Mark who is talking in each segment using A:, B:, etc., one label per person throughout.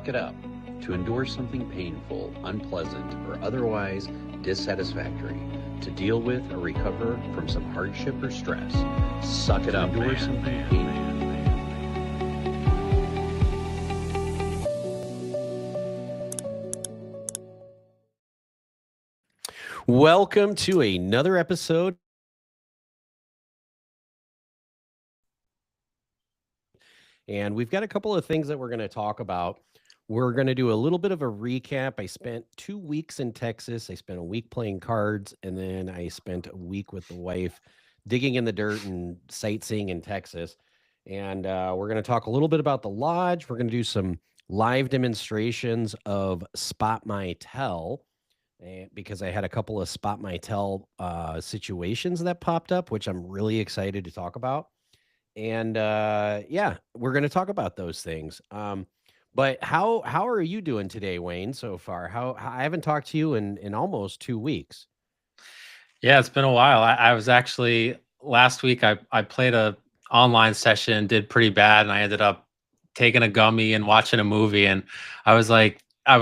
A: suck it up, to endure something painful, unpleasant, or otherwise dissatisfactory, to deal with or recover from some hardship or stress. Suck it up, endure something painful.
B: Welcome to another episode. And we've got a couple of things that we're going to talk about. We're going to do a little bit of a recap. I spent 2 weeks in Texas. I spent a week playing cards, and then I spent a week with the wife digging in the dirt and sightseeing in Texas. And we're going to talk a little bit about the lodge. We're going to do some live demonstrations of Spot My Tell, because I had a couple of Spot My Tell situations that popped up, which I'm really excited to talk about. And yeah, we're going to talk about those things. But how are you doing today, Wayne, so far? I haven't talked to you in almost 2 weeks.
C: Yeah, it's been a while. I was actually last week I played a online session, did pretty bad, and I ended up taking a gummy and watching a movie. And I was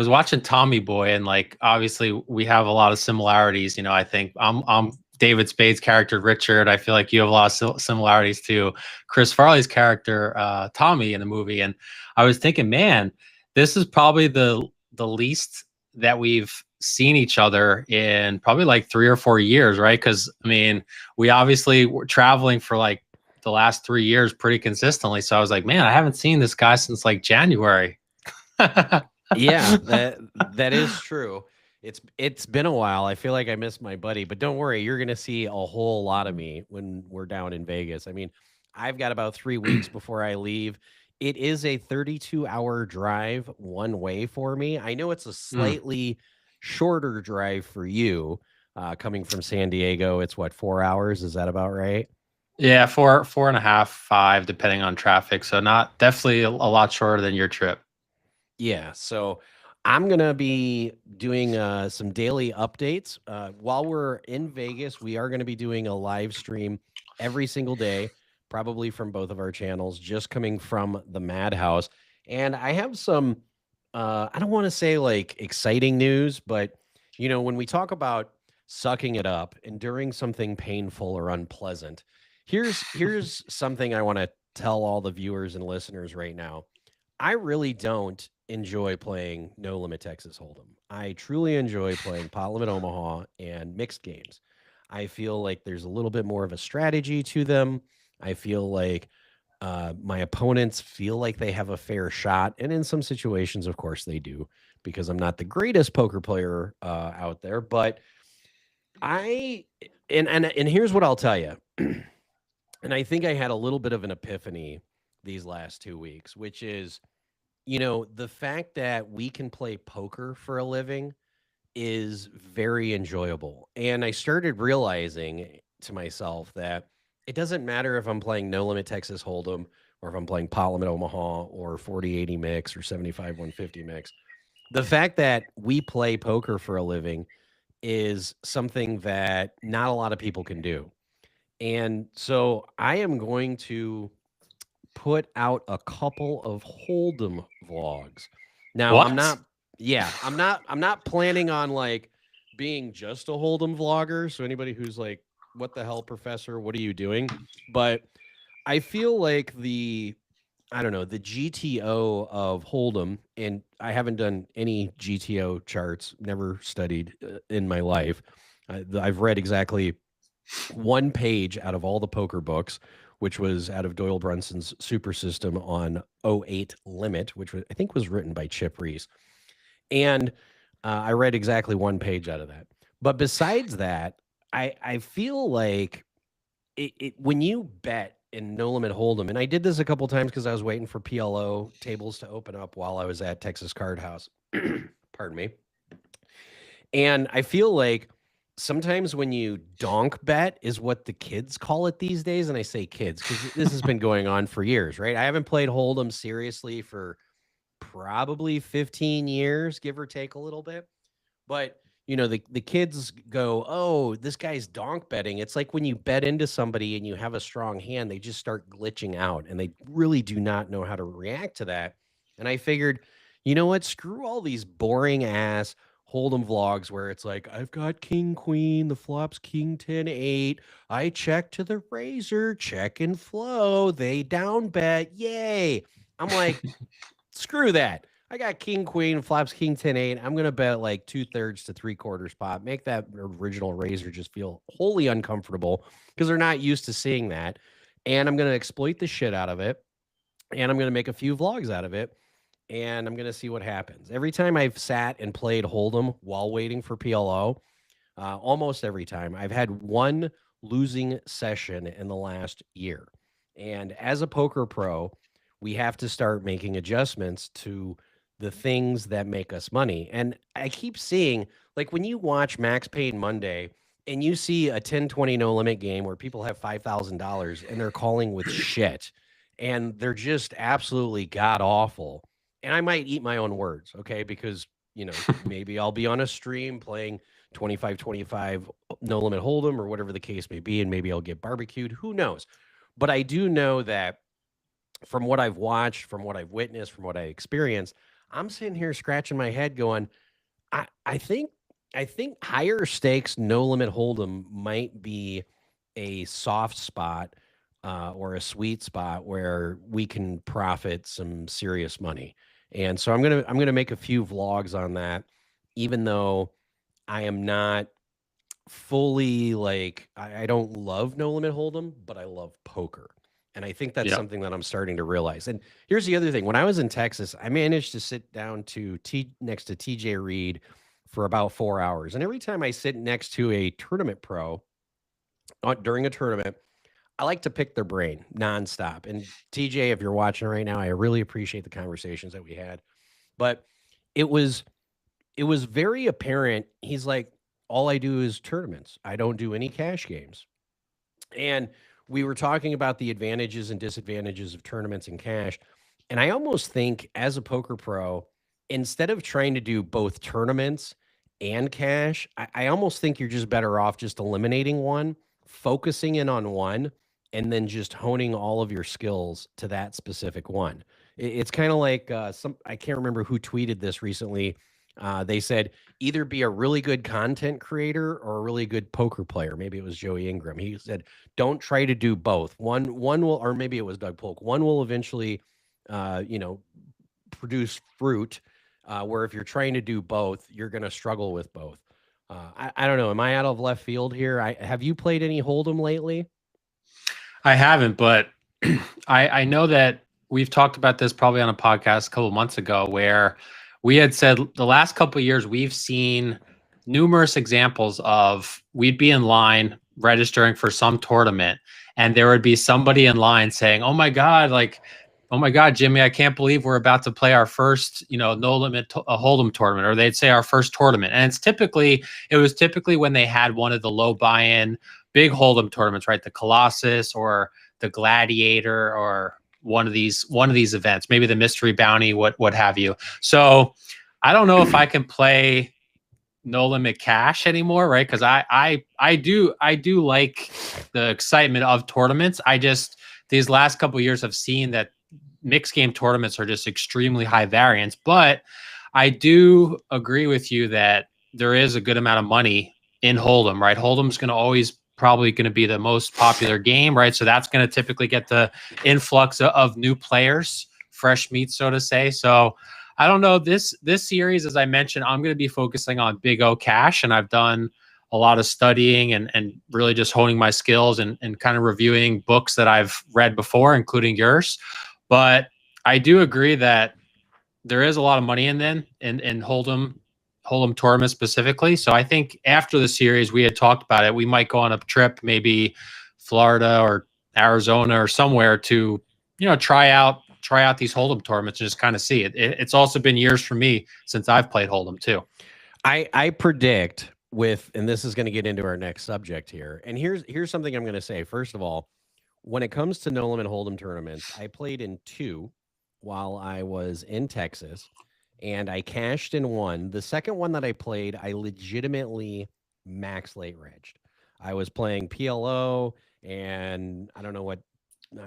C: watching Tommy Boy, and like obviously we have a lot of similarities. You know, I think I'm David Spade's character Richard. I feel like you have a lot of similarities to Chris Farley's character Tommy in the movie. And I was thinking, man, this is probably the least that we've seen each other in probably like 3 or 4 years, right? Because I mean, we obviously were traveling for like the last 3 years pretty consistently. So I was like, man, I haven't seen this guy since like January.
B: Yeah, that is true. It's been a while. I feel like I missed my buddy, but don't worry, you're gonna see a whole lot of me when we're down in Vegas. I mean, I've got about 3 weeks before I leave. It is a 32-hour drive one way for me. I know it's a slightly shorter drive for you, coming from San Diego. It's what, 4 hours? Is that about right?
C: Yeah, 4.5, 5, depending on traffic. So not definitely a lot shorter than your trip.
B: Yeah, so I'm gonna be doing some daily updates. While we're in Vegas, we are gonna be doing a live stream every single day, probably from both of our channels, just coming from the Madhouse. And I have some, I don't want to say like exciting news, but when we talk about sucking it up, enduring something painful or unpleasant, here's something I want to tell all the viewers and listeners right now. I really don't enjoy playing No Limit Texas Hold'em. I truly enjoy playing Pot Limit Omaha and mixed games. I feel like there's a little bit more of a strategy to them. I feel like my opponents feel like they have a fair shot, and in some situations, of course, they do, because I'm not the greatest poker player out there. But I and here's what I'll tell you, and I think I had a little bit of an epiphany these last 2 weeks, which is the fact that we can play poker for a living is very enjoyable. And I started realizing to myself that it doesn't matter if I'm playing No Limit Texas Hold'em or if I'm playing Pot Limit Omaha or 40/80 mix or 75/150 mix. The fact that we play poker for a living is something that not a lot of people can do. And so I am going to put out a couple of Hold'em vlogs. Now, I'm
C: What?
B: not yeah, I'm not planning on like being just a Hold'em vlogger. So anybody who's like, what the hell, professor, what are you doing? But I feel like I don't know, the GTO of Hold'em, and I haven't done any GTO charts, never studied in my life. I've read exactly one page out of all the poker books, which was out of Doyle Brunson's Super System on '08 Limit, which I think was written by Chip Reese. And I read exactly one page out of that. But besides that, I feel like when you bet in No Limit Hold'em, and I did this a couple times because I was waiting for PLO tables to open up while I was at Texas Card House. Pardon me. And I feel like sometimes when you donk bet is what the kids call it these days. And I say kids because this has been going on for years, right? I haven't played Hold'em seriously for probably 15 years, give or take a little bit. But the kids go, oh, this guy's donk betting. It's like when you bet into somebody and you have a strong hand, they just start glitching out and they really do not know how to react to that. And I figured, you know what? Screw all these boring ass Hold'em vlogs where it's like, I've got king, queen, the flop's king, 10, 8. I check to the razor, check and flow. They down bet. Yay. I'm like, screw that. I got king, queen, flops, king, 10, 8. I'm going to bet like 2/3 to 3/4 pot. Make that original razor just feel wholly uncomfortable because they're not used to seeing that. And I'm going to exploit the shit out of it. And I'm going to make a few vlogs out of it. And I'm going to see what happens. Every time I've sat and played Hold'em while waiting for PLO, almost every time, I've had one losing session in the last year. And as a poker pro, we have to start making adjustments to the things that make us money. And I keep seeing, like when you watch Max Payne Monday and you see a 10-20 no limit game where people have $5,000 and they're calling with shit and they're just absolutely god awful. And I might eat my own words, okay? Because, you know, maybe I'll be on a stream playing 25-25 no limit Hold'em or whatever the case may be, and maybe I'll get barbecued. Who knows? But I do know that from what I've watched, from what I've witnessed, from what I experienced, I'm sitting here scratching my head going, I think higher stakes no limit Hold'em might be a soft spot or a sweet spot where we can profit some serious money. And so I'm gonna make a few vlogs on that, even though I am not fully like I don't love no limit Hold'em, but I love poker. And I think that's something that I'm starting to realize. And here's the other thing. When I was in Texas, I managed to sit down to next to TJ Reed for about 4 hours. And every time I sit next to a tournament pro during a tournament, I like to pick their brain nonstop. And TJ, if you're watching right now, I really appreciate the conversations that we had. But it was very apparent. He's like, all I do is tournaments. I don't do any cash games. And we were talking about the advantages and disadvantages of tournaments and cash. And I almost think as a poker pro, instead of trying to do both tournaments and cash, I almost think you're just better off just eliminating one, focusing in on one, and then just honing all of your skills to that specific one. It's kind of like I can't remember who tweeted this recently. They said either be a really good content creator or a really good poker player. Maybe it was Joey Ingram. He said, don't try to do both. One will, or maybe it was Doug Polk. One will eventually, produce fruit. Where if you're trying to do both, you're going to struggle with both. I don't know. Am I out of left field here? Have you played any Hold'em lately?
C: I haven't, but I know that we've talked about this probably on a podcast a couple of months ago where we had said the last couple of years we've seen numerous examples of we'd be in line registering for some tournament and there would be somebody in line saying, oh my God, Jimmy, I can't believe we're about to play our first, no limit Hold'em tournament, or they'd say our first tournament. And it was typically when they had one of the low buy-in big Hold'em tournaments, right? The Colossus or the Gladiator or one of these events, maybe the Mystery Bounty, what have you. So I don't know if I can play no limit cash anymore, right? Because I do like the excitement of tournaments. I just these last couple of years have seen that mixed game tournaments are just extremely high variance. But I do agree with you that there is a good amount of money in Hold'em, right? Hold'em's probably going to be the most popular game, right? So that's going to typically get the influx of new players, fresh meat, so to say. So I don't know. This series, as I mentioned, I'm going to be focusing on Big O Cash, and I've done a lot of studying and really just honing my skills and kind of reviewing books that I've read before, including yours. But I do agree that there is a lot of money in Hold'em tournament specifically. So I think after the series, we had talked about it. We might go on a trip, maybe Florida or Arizona or somewhere to, try out these Hold'em tournaments and just kind of see it. It's also been years for me since I've played Hold'em too.
B: I predict and this is going to get into our next subject here. And here's something I'm going to say. First of all, when it comes to no limit Hold'em tournaments, I played in 2 while I was in Texas. And I cashed in one. The second one that I played, I legitimately max late regged. I was playing PLO, and I don't know what,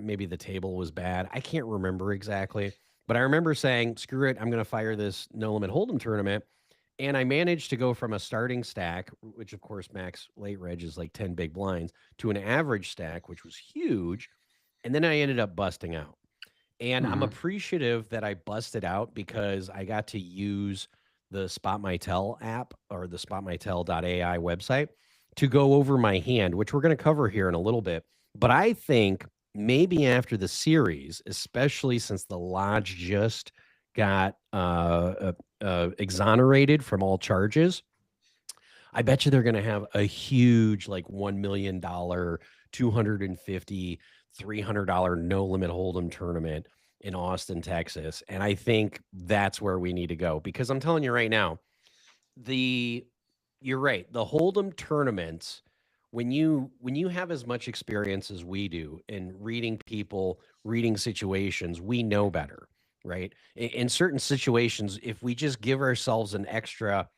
B: maybe the table was bad. I can't remember exactly. But I remember saying, screw it, I'm going to fire this no limit hold'em tournament. And I managed to go from a starting stack, which of course max late reg is like 10 big blinds, to an average stack, which was huge. And then I ended up busting out. And I'm appreciative that I busted out because I got to use the Spot My Tell app or the spotmytell.ai website to go over my hand, which we're going to cover here in a little bit. But I think maybe after the series, especially since the lodge just got exonerated from all charges, I bet you they're going to have a huge, like $1 million, $250, $300 no limit hold'em tournament in Austin, Texas. And I think that's where we need to go, because I'm telling you right now, you're right. The hold'em tournaments, when you have as much experience as we do in reading people, reading situations, we know better, right? In certain situations, if we just give ourselves an extra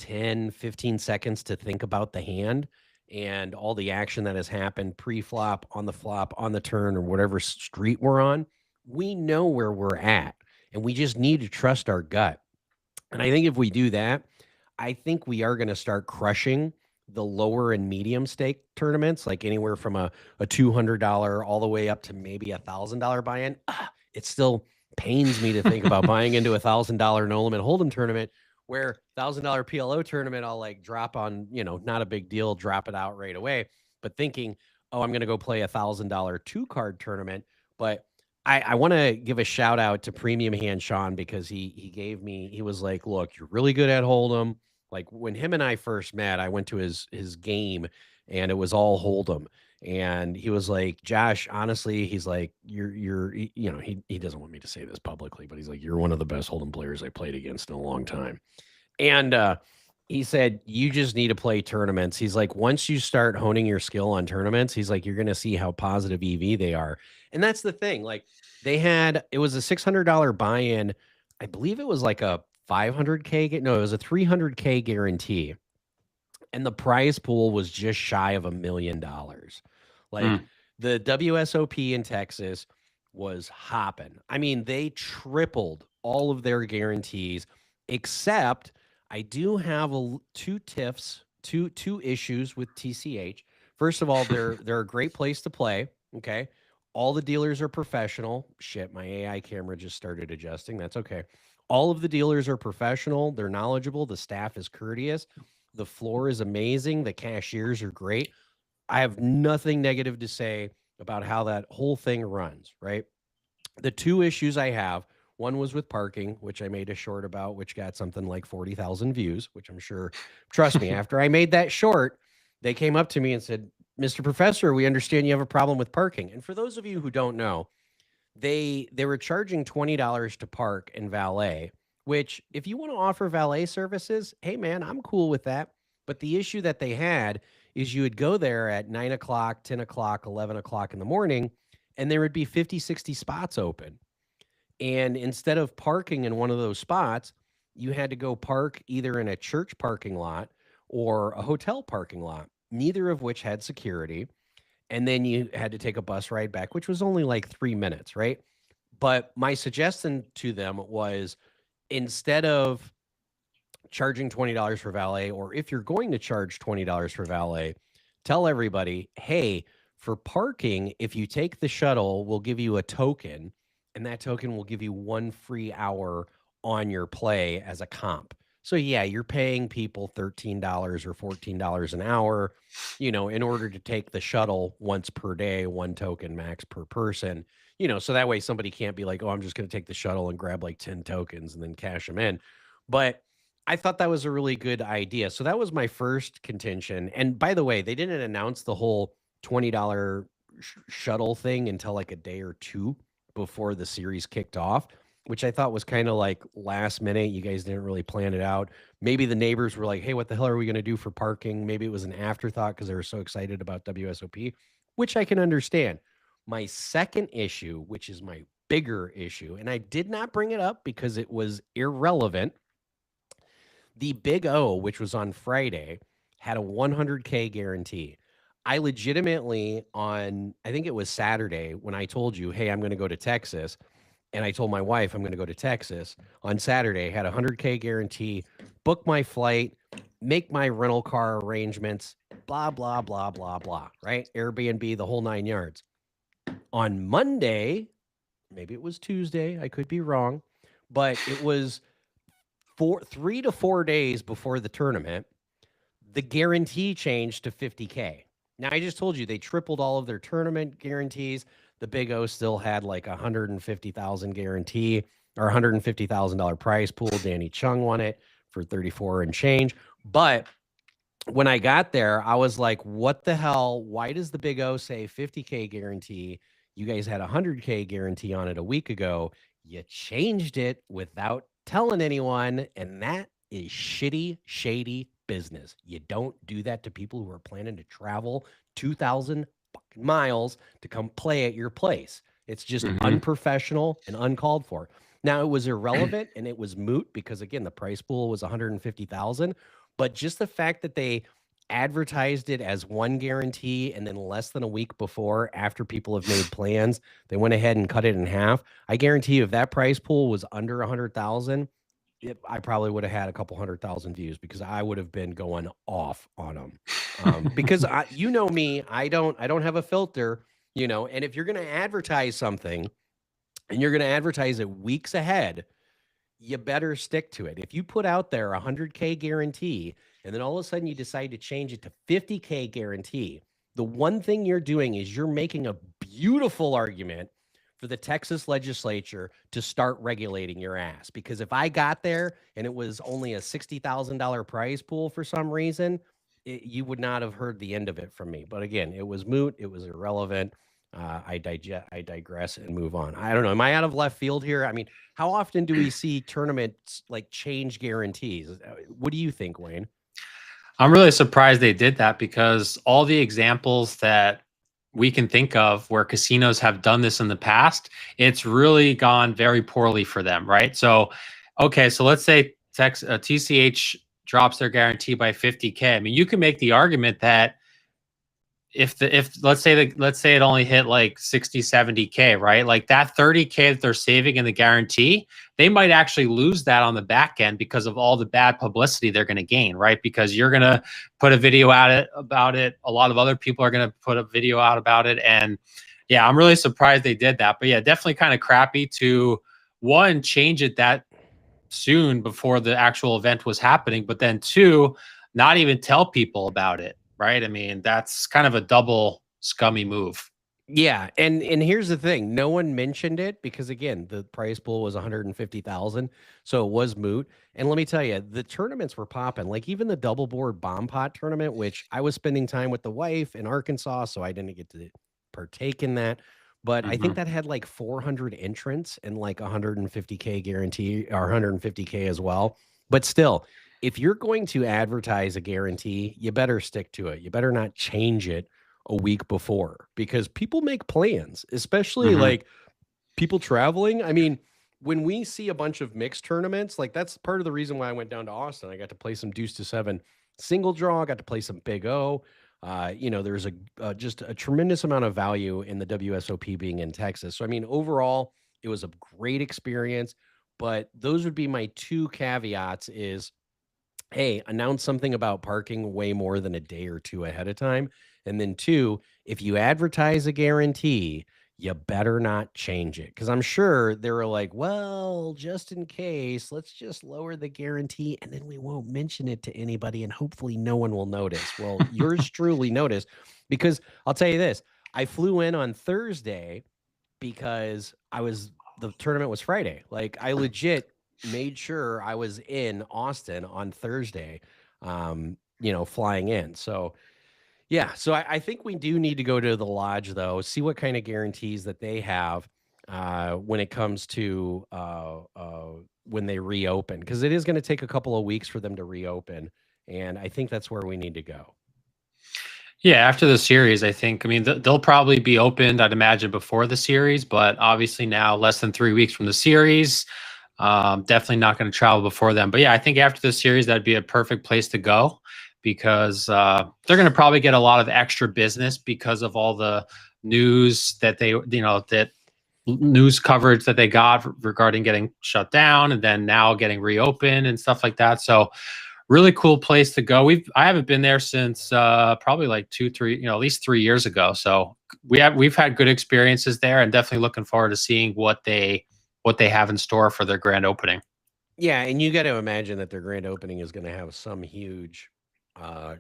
B: 10, 15 seconds to think about the hand and all the action that has happened pre-flop, on the flop, on the turn, or whatever street we're on, we know where we're at, and we just need to trust our gut. And I think if we do that, I think we are going to start crushing the lower and medium stake tournaments, like anywhere from a $200 all the way up to maybe $1,000 buy-in. It still pains me to think about buying into $1,000 no limit hold'em tournament, where $1,000 PLO tournament, I'll like drop on, not a big deal, drop it out right away. But thinking, oh, I'm going to go play $1,000 2-card tournament. But I want to give a shout out to Premium Hand Sean, because he was like, look, you're really good at hold'em. Like when him and I first met, I went to his game and it was all hold'em. And he was like, Josh, honestly, he's like, he doesn't want me to say this publicly, but he's like, you're one of the best hold'em players I played against in a long time. And he said, you just need to play tournaments. He's like, once you start honing your skill on tournaments, he's like, you're going to see how positive EV they are. And that's the thing. Like it was a $600 buy-in. I believe it was like a $500K. No, it was a $300K guarantee. And the prize pool was just shy of $1 million. Like the WSOP in Texas was hopping. I mean, they tripled all of their guarantees, except I do have two issues with TCH. First of all, they're a great place to play. Okay. All the dealers are professional. Shit, my AI camera just started adjusting. That's okay. All of the dealers are professional. They're knowledgeable. The staff is courteous. The floor is amazing. The cashiers are great. I have nothing negative to say about how that whole thing runs, right? The two issues I have, one was with parking, which I made a short about, which got something like 40,000 views, which I'm sure, trust me, after I made that short, they came up to me and said, Mr. Professor, we understand you have a problem with parking. And for those of you who don't know, they were charging $20 to park and valet, which if you want to offer valet services, hey man, I'm cool with that. But the issue that they had is you would go there at 9 o'clock, 10 o'clock, 11 o'clock in the morning, and there would be 50, 60 spots open. And instead of parking in one of those spots, you had to go park either in a church parking lot or a hotel parking lot, neither of which had security. And then you had to take a bus ride back, which was only like 3 minutes, right? But my suggestion to them was, instead of charging $20 for valet, or if you're going to charge $20 for valet, tell everybody, hey, for parking, if you take the shuttle, we'll give you a token, and that token will give you 1 free hour on your play as a comp. So yeah, you're paying people $13 or $14 an hour, in order to take the shuttle once per day, 1 token max per person, so that way somebody can't be like, oh, I'm just going to take the shuttle and grab like 10 tokens and then cash them in. But I thought that was a really good idea. So that was my first contention. And by the way, they didn't announce the whole $20 shuttle thing until like a day or two before the series kicked off, which I thought was kind of like last minute. You guys didn't really plan it out. Maybe the neighbors were like, hey, what the hell are we going to do for parking? Maybe it was an afterthought because they were so excited about WSOP, which I can understand. My second issue, which is my bigger issue, and I did not bring it up because it was irrelevant. The Big O, which was on Friday, had a 100K guarantee. I legitimately I think it was Saturday when I told you, hey, I'm going to go to Texas, And I told my wife I'm going to go to Texas on Saturday, had a 100K guarantee, book my flight, make my rental car arrangements, blah, blah, blah, blah, blah, right? Airbnb, the whole 9 yards. On Monday, maybe it was Tuesday, I could be wrong, but it was 3 to 4 days before the tournament, the guarantee changed to 50K. Now, I just told you they tripled all of their tournament guarantees. The Big O still had like a $150,000 guarantee or $150,000 prize pool. Danny Chung won it for 34 and change. But when I got there, I was like, what the hell? Why does the Big O say 50K guarantee? You guys had a 100K guarantee on it a week ago. You changed it without telling anyone. And that is shitty, shady business. You don't do that to people who are planning to travel 2,000 miles to come play at your place. It's just unprofessional and uncalled for. Now, it was irrelevant and it was moot because, again, the price pool was 150,000. But just the fact that they advertised it as one guarantee and then less than a week before, after people have made plans, they went ahead and cut it in half. I guarantee you, if that price pool was under 100,000, I probably would have had a couple 100,000 views because I would have been going off on them. Because you know me, I don't have a filter, you know. And if you're going to advertise something and you're going to advertise it weeks ahead, you better stick to it. If you put out there a 100K guarantee and then all of a sudden you decide to change it to 50K guarantee, the one thing you're doing is you're making a beautiful argument for the Texas legislature to start regulating your ass. Because if I got there and it was only a $60,000 prize pool for some reason, you would not have heard the end of it from me. But again, it was moot. It was irrelevant. I digress and move on. I don't know. Am I out of left field here? I mean, how often do we see tournaments like change guarantees? What do you think, Wayne?
C: I'm really surprised they did that because all the examples that we can think of where casinos have done this in the past, it's really gone very poorly for them, right? So, okay, so let's say TCH drops their guarantee by 50K. I mean, you can make the argument that if let's say it only hit like 60, 70K, right? Like that 30K that they're saving in the guarantee, they might actually lose that on the back end because of all the bad publicity they're going to gain, right? Because you're going to put a video about it. A lot of other people are going to put a video out about it. And yeah, I'm really surprised they did that. But yeah, definitely kind of crappy to, one, change it that soon before the actual event was happening, but then two, not even tell people about it. Right. I mean, that's kind of a double scummy move.
B: Yeah. And here's the thing. No one mentioned it because, again, the prize pool was 150,000. So it was moot. And let me tell you, the tournaments were popping. Like even the double board bomb pot tournament, which I was spending time with the wife in Arkansas, so I didn't get to partake in that. But I think that had like 400 entrants and like 150K guarantee or 150K as well. But still, if you're going to advertise a guarantee, you better stick to it. You better not change it a week before because people make plans, especially like people traveling. I mean, when we see a bunch of mixed tournaments, like that's part of the reason why I went down to Austin. I got to play some deuce to 7 single draw. I got to play some Big O. You know, there's just a tremendous amount of value in the WSOP being in Texas. So, I mean, overall, it was a great experience. But those would be my two caveats is, hey, announce something about parking way more than a day or two ahead of time. And then two, if you advertise a guarantee, you better not change it. Because I'm sure they were like, well, just in case, let's just lower the guarantee and then we won't mention it to anybody and hopefully no one will notice. Well, yours truly noticed because I'll tell you this. I flew in on Thursday because the tournament was Friday. Like I legit made sure I was in Austin on Thursday, you know, flying in. So yeah, so I think we do need to go to the lodge though, see what kind of guarantees that they have when it comes to when they reopen, because it is going to take a couple of weeks for them to reopen. And I think that's where we need to go.
C: Yeah, after the series, I think, I mean, they'll probably be opened, I'd imagine, before the series, but obviously now less than 3 weeks from the series. Definitely not going to travel before then. But yeah, I think after the series, that'd be a perfect place to go because they're going to probably get a lot of extra business because of all the news that they, you know, that news coverage that they got regarding getting shut down and then now getting reopened and stuff like that. So really cool place to go. I haven't been there since probably like 2-3, at least 3 years ago. So we've had good experiences there, and definitely looking forward to seeing what they have in store for their grand opening.
B: Yeah, and you got to imagine that their grand opening is going to have some huge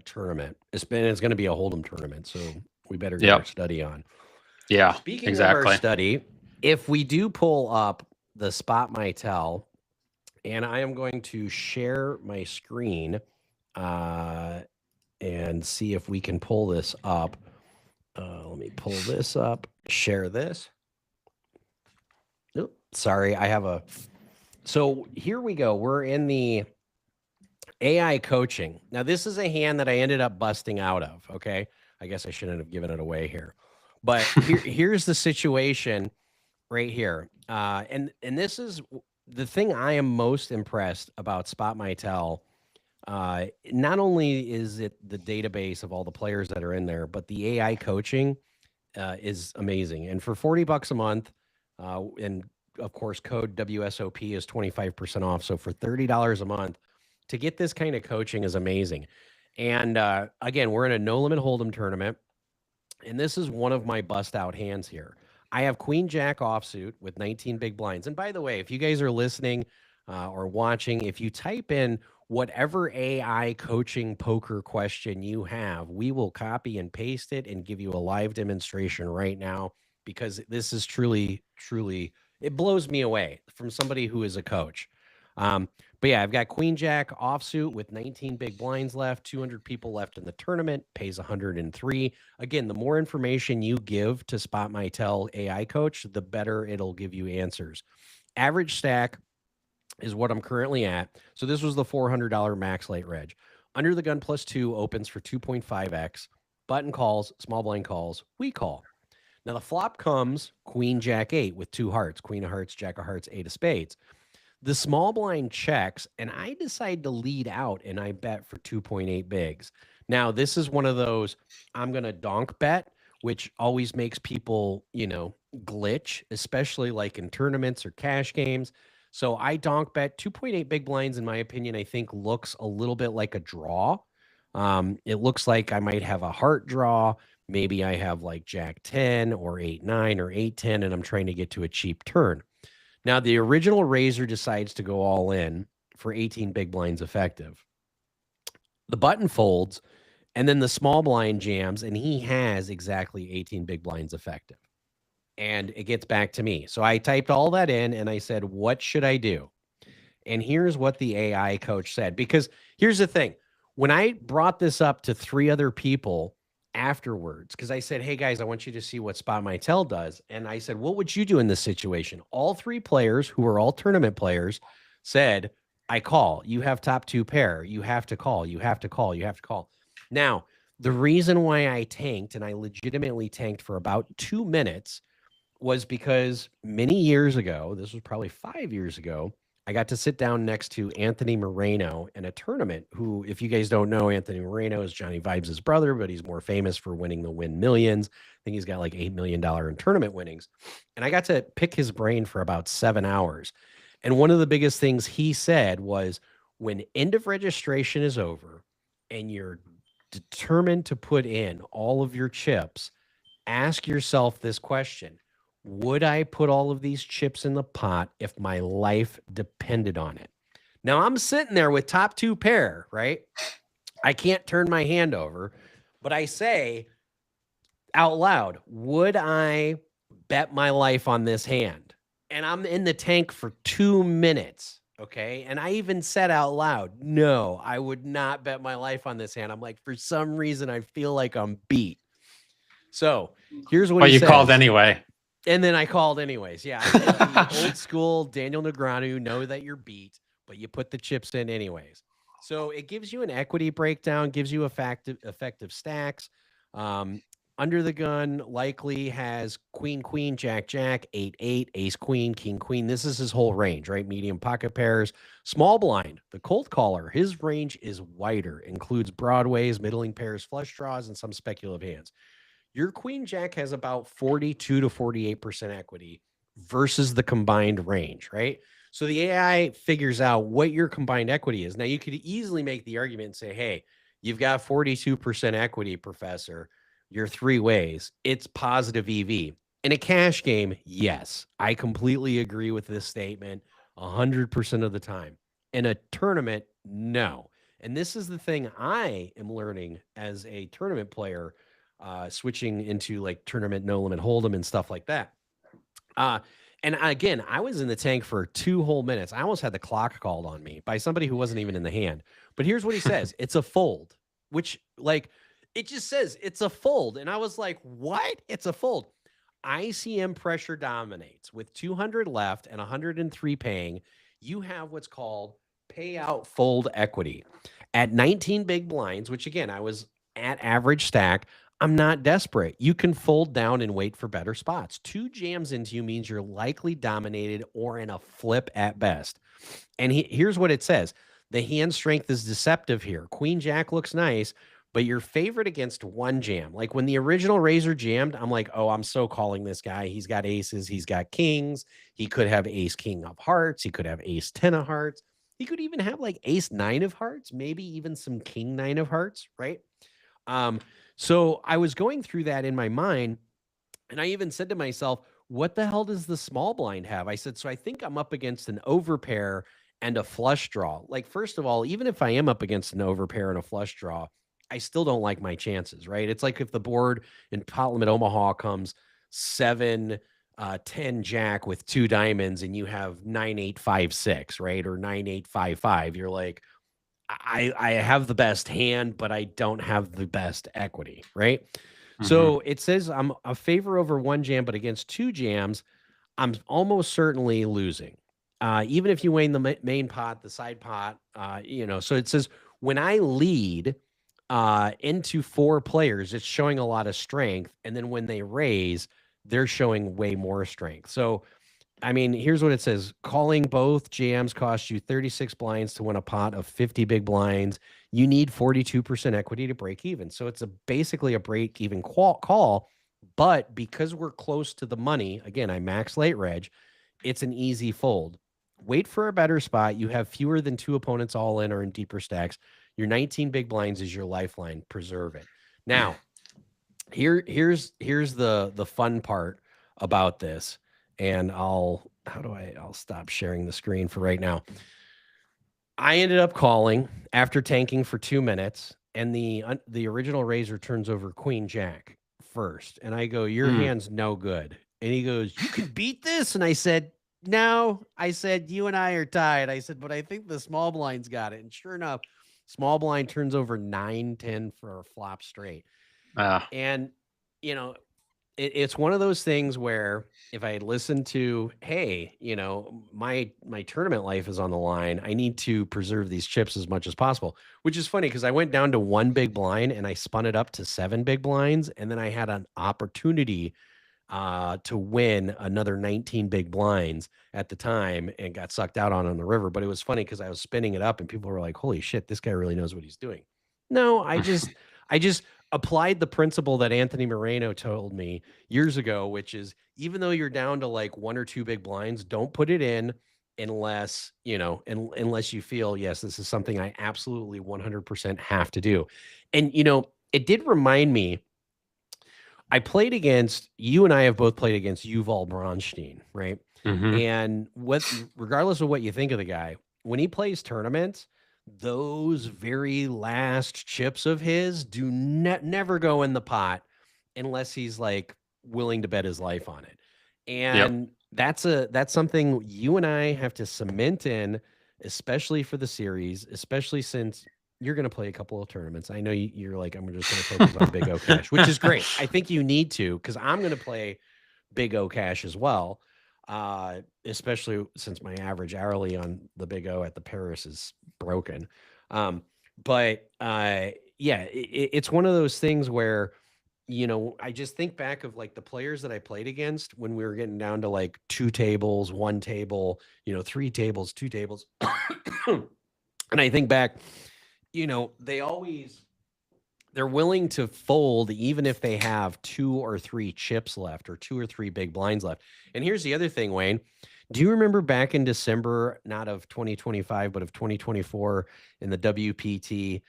B: tournament. It's going to be a hold'em tournament, so we better get our study on.
C: Yeah,
B: Speaking
C: exactly.
B: of our study, if we do pull up the Spot My Tell, and I am going to share my screen and see if we can pull this up. Let me pull this up, share this. Oops, sorry, I have a... So here we go. We're in the AI coaching. Now, this is a hand that I ended up busting out of, okay? I guess I shouldn't have given it away here. But here's the situation right here. And this is the thing I am most impressed about Spot My Tell. Not only is it the database of all the players that are in there, but the AI coaching is amazing. And for $40 a month, and of course, code WSOP is 25% off. So for $30 a month, to get this kind of coaching is amazing. And again, we're in a no limit hold'em tournament. And this is one of my bust out hands here. I have Queen Jack offsuit with 19 big blinds. And by the way, if you guys are listening or watching, if you type in whatever AI coaching poker question you have, we will copy and paste it and give you a live demonstration right now, because this is truly, truly, it blows me away from somebody who is a coach. But yeah, I've got Queen Jack offsuit with 19 big blinds left, 200 people left in the tournament, pays 103. Again, the more information you give to Spot My Tell AI coach, the better it'll give you answers. Average stack is what I'm currently at. So this was the $400 max late reg. Under the gun +2 opens for 2.5x. Button calls, small blind calls, we call. Now the flop comes Queen Jack 8 with 2 hearts, Queen of Hearts, Jack of Hearts, 8 of Spades. The small blind checks, and I decide to lead out, and I bet for 2.8 bigs. Now, this is one of those, I'm going to donk bet, which always makes people, glitch, especially like in tournaments or cash games. So I donk bet 2.8 big blinds, in my opinion, I think looks a little bit like a draw. It looks like I might have a heart draw. Maybe I have like Jack 10 or 8-9 or 8-10, and I'm trying to get to a cheap turn. Now, the original raiser decides to go all in for 18 big blinds effective. The button folds, and then the small blind jams, and he has exactly 18 big blinds effective. And it gets back to me. So I typed all that in, and I said, what should I do? And here's what the AI coach said. Because here's the thing. When I brought this up to 3 other people afterwards, because I said, hey guys, I want you to see what Spot My Tell does. And I said, what would you do in this situation? All 3 players, who are all tournament players, said, I call. You have top 2 pair. You have to call. You have to call. You have to call. Now, the reason why I tanked, and I legitimately tanked for about 2 minutes, was because many years ago, this was probably 5 years ago, I got to sit down next to Anthony Moreno in a tournament, who, if you guys don't know, Anthony Moreno is Johnny Vibes' brother, but he's more famous for winning the Win Millions. I think he's got like $8 million in tournament winnings. And I got to pick his brain for about 7 hours. And one of the biggest things he said was, when end of registration is over and you're determined to put in all of your chips, ask yourself this question. Would I put all of these chips in the pot if my life depended on it? Now, I'm sitting there with top 2 pair, right? I can't turn my hand over, but I say out loud, would I bet my life on this hand? And I'm in the tank for 2 minutes, okay? And I even said out loud, no, I would not bet my life on this hand. I'm like, for some reason, I feel like I'm beat. So here's what he says.
C: You called anyway.
B: And then I called anyways. Yeah. I think the old school Daniel Negreanu, know that you're beat, but you put the chips in anyways. So it gives you an equity breakdown, gives you effective stacks. Under the gun likely has Queen, Queen, Jack, Jack, 8-8, Ace, Queen, King, Queen. This is his whole range, right? Medium pocket pairs, small blind, the cold caller. His range is wider, includes broadways, middling pairs, flush draws, and some speculative hands. Your Queen Jack has about 42 to 48% equity. versus the combined range, right? So the AI figures out what your combined equity is. Now you could easily make the argument and say, hey, you've got 42% equity, Professor. You're three ways. It's positive EV. In a cash game, yes, I completely agree with this statement 100% of the time. In a tournament, no. And this is the thing I am learning as a tournament player, switching into like tournament no limit hold'em and stuff like that. And again, I was in the tank for 2 whole minutes. I almost had the clock called on me by somebody who wasn't even in the hand. But here's what he says: it's a fold, which like it just says it's a fold, and I was like, what? It's a fold. ICM pressure dominates with 200 left and 103 paying. You have what's called payout fold equity at 19 big blinds, which again, I was at average stack. I'm not desperate. You can fold down and wait for better spots. 2 jams into you means you're likely dominated or in a flip at best. And here's what it says. The hand strength is deceptive here. Queen Jack looks nice, but you're favored against 1 jam. Like when the original Razor jammed, I'm like, oh, I'm so calling this guy. He's got aces. He's got kings. He could have ace king of hearts. He could have ace 10 of hearts. He could even have like ace 9 of hearts, maybe even some king 9 of hearts, right? So I was going through that in my mind, and I even said to myself, what the hell does the small blind have? I said, so I think I'm up against an overpair and a flush draw. Like, first of all, even if I am up against an overpair and a flush draw, I still don't like my chances, right? It's like if the board in pot limit Omaha comes 7, 10 jack with 2 diamonds and you have 9, 8, 5, 6, right? Or 9, 8, 5, 5. You're like, I have the best hand, but I don't have the best equity, right? Mm-hmm. So it says I'm a favor over 1 jam, but against 2 jams, I'm almost certainly losing. Even if you win the main pot, the side pot, so it says when I lead into 4 players, it's showing a lot of strength. And then when they raise, they're showing way more strength. So I mean, here's what it says. Calling both jams costs you 36 blinds to win a pot of 50 big blinds. You need 42% equity to break even. So it's basically a break even call, but because we're close to the money, again, I max late reg, it's an easy fold. Wait for a better spot. You have fewer than 2 opponents all in or in deeper stacks. Your 19 big blinds is your lifeline. Preserve it. Now, here's the fun part about this. And I'll stop sharing the screen for right now. I ended up calling after tanking for 2 minutes, and the original Razor turns over Queen Jack first. And I go, your hand's no good. And he goes, you can beat this? And I said, no. I said, you and I are tied. I said, but I think the small blind's got it. And sure enough, small blind turns over 9, 10 for a flop straight. And, it's one of those things where if I had listened to, hey, my tournament life is on the line, I need to preserve these chips as much as possible, which is funny because I went down to 1 big blind and I spun it up to 7 big blinds. And then I had an opportunity to win another 19 big blinds at the time and got sucked out on the river. But it was funny because I was spinning it up and people were like, holy shit, this guy really knows what he's doing. No, I just applied the principle that Anthony Moreno told me years ago, which is even though you're down to like 1 or 2 big blinds, don't put it in unless, unless you feel, yes, this is something I absolutely 100% have to do. And, it did remind me, I played against, you and I have both played against Yuval Bronstein, right? Mm-hmm. And regardless of what you think of the guy, when he plays tournaments, those very last chips of his do never go in the pot unless he's like willing to bet his life on it. And that's something you and I have to cement in, especially for the series, especially since you're going to play a couple of tournaments. I know you're like, I'm just going to focus on Big O Cash, which is great. I think you need to, because I'm going to play Big O Cash as well. Especially since my average hourly on the Big O at the Paris is broken. It's one of those things where, I just think back of like the players that I played against when we were getting down to like 2 tables, 1 table, 3 tables, 2 tables. And I think back, they always they're willing to fold even if they have 2 or 3 chips left or 2 or 3 big blinds left. And here's the other thing, Wayne. Do you remember back in December, not of 2025, but of 2024 in the WPT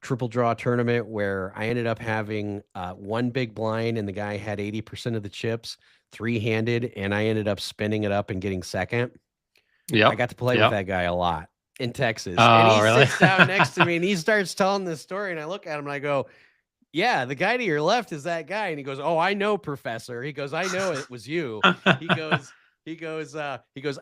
B: triple draw tournament where I ended up having 1 big blind and the guy had 80% of the chips, 3-handed, and I ended up spinning it up and getting second?
C: Yep.
B: I got to play with that guy a lot in Texas.
C: Oh,
B: and he
C: really?
B: sits down next to me and he starts telling this story. And I look at him and I go, yeah, the guy to your left is that guy. And he goes, oh, I know, Professor. He goes, I know it was you. He goes,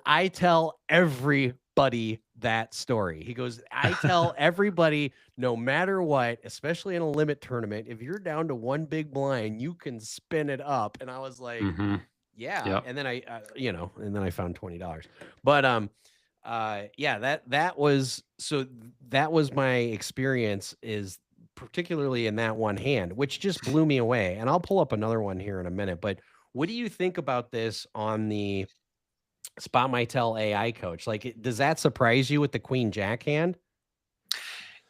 B: I tell everybody that story. He goes, I tell everybody, no matter what, especially in a limit tournament, if you're down to 1 big blind, you can spin it up. And I was like, yeah.
C: Yep.
B: And then I, and then I found $20. But, yeah, that was my experience, is particularly in that one hand, which just blew me away. And I'll pull up another one here in a minute. But what do you think about this on the Spot My Tell AI coach? Like, does that surprise you with the Queen Jack hand?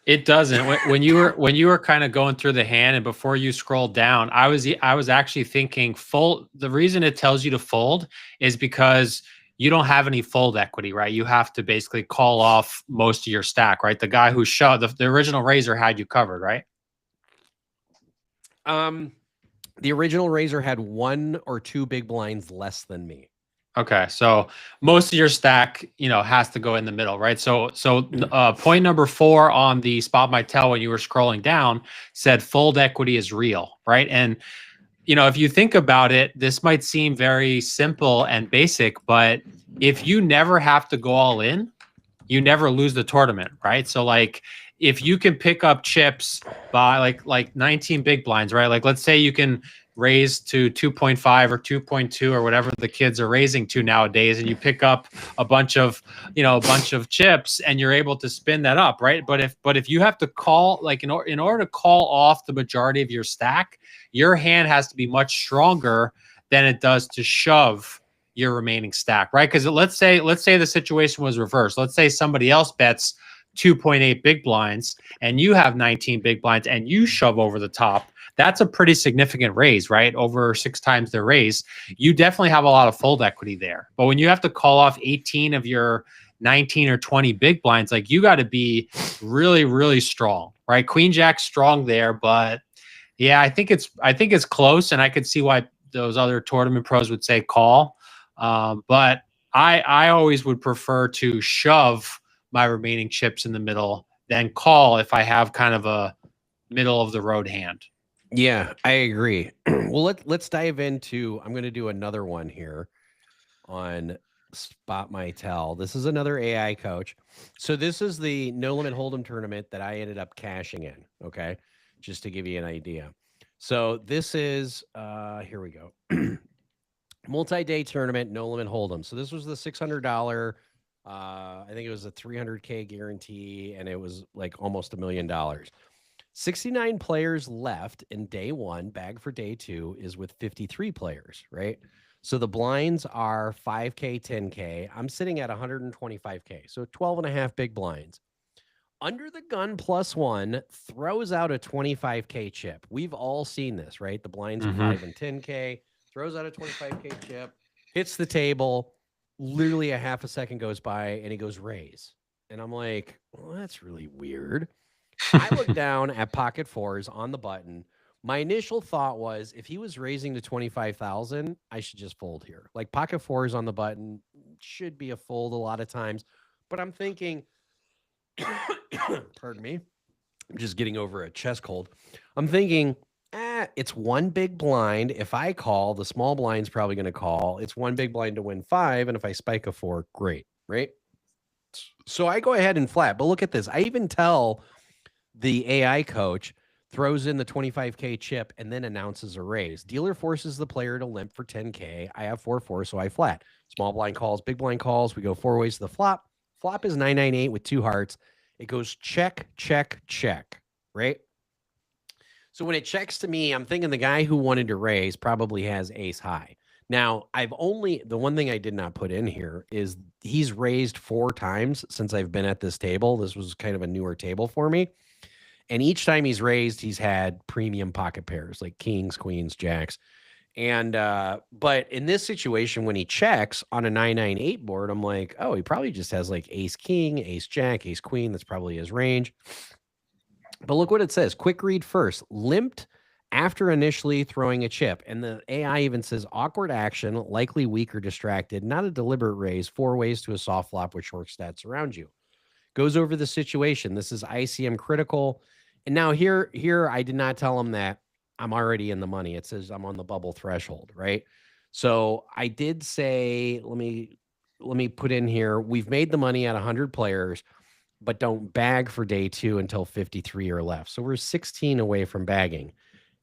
C: It doesn't. When you were kind of going through the hand and before you scrolled down, I was actually thinking fold. The reason it tells you to fold is because you don't have any fold equity, right? You have to basically call off most of your stack, right? The guy who shoved the original raiser had you covered, right?
B: The original raiser had 1 or 2 big blinds less than me.
C: Okay, so most of your stack, has to go in the middle, right? So point number 4 on the Spot My Tell when you were scrolling down said fold equity is real, right? And if you think about it, this might seem very simple and basic, but if you never have to go all in, you never lose the tournament, right? So like if you can pick up chips by like 19 big blinds, right? Like let's say you can raise to 2.5 or 2.2 or whatever the kids are raising to nowadays, and you pick up a bunch of chips and you're able to spin that up, right? But if you have to call, like in order to call off the majority of your stack, your hand has to be much stronger than it does to shove your remaining stack, right? Because let's say the situation was reversed. Let's say somebody else bets 2.8 big blinds and you have 19 big blinds and you shove over the top. That's a pretty significant raise, right? Over 6 times their raise. You definitely have a lot of fold equity there. But when you have to call off 18 of your 19 or 20 big blinds, like you got to be really, really strong, right? Queen Jack strong there, but yeah, I think it's close, and I could see why those other tournament pros would say call. But I always would prefer to shove my remaining chips in the middle than call if I have kind of a middle of the road hand.
B: Yeah, I agree. Well, let's dive into, I'm going to do another one here on Spot My Tell. This is another AI coach. So this is the No Limit Hold'em tournament that I ended up cashing in. Okay. Just to give you an idea. So this is, here we go. Multi-day tournament, No Limit Hold'em. So this was the $600, I think it was a 300K guarantee, and it was like almost $1 million. 69 players left in day 1. Bag for day 2 is with 53 players, right? So the blinds are 5K, 10K. I'm sitting at 125K. So 12.5 big blinds. Under the gun +1 throws out a 25K chip. We've all seen this, right? The blinds are 5 and 10K, throws out a 25K chip, hits the table. Literally a half a second goes by and he goes raise. And I'm like, well, that's really weird. I look down at pocket 4s on the button. My initial thought was, if he was raising to 25,000, I should just fold here. Like pocket 4s on the button should be a fold a lot of times. But I'm thinking, pardon me, I'm just getting over a chest cold. I'm thinking, it's 1 big blind. If I call, the small blind's probably going to call. It's 1 big blind to win 5. And if I spike a 4, great, right? So I go ahead and flat. But look at this. I even tell the AI coach, throws in the 25K chip and then announces a raise. Dealer forces the player to limp for 10K. I have 4-4, so I flat. Small blind calls, big blind calls. We go 4 ways to the flop. Flop is 998 with 2 hearts. It goes check, check, check, right? So when it checks to me, I'm thinking the guy who wanted to raise probably has ace high. Now, the one thing I did not put in here is he's raised 4 times since I've been at this table. This was kind of a newer table for me. And each time he's raised, he's had premium pocket pairs like kings, queens, jacks. And but in this situation, when he checks on a 998 board, I'm like, oh, he probably just has like ace king, ace jack, ace queen. That's probably his range. But look what it says. Quick read first. Limped after initially throwing a chip. And the AI even says awkward action, likely weak or distracted, not a deliberate raise, 4 ways to a soft flop with short stats around you. Goes over the situation. This is ICM critical. And now here I did not tell him that I'm already in the money. It says I'm on the bubble threshold, right? So I did say, let me put in here, we've made the money at 100 players, but don't bag for day 2 until 53 are left. So we're 16 away from bagging.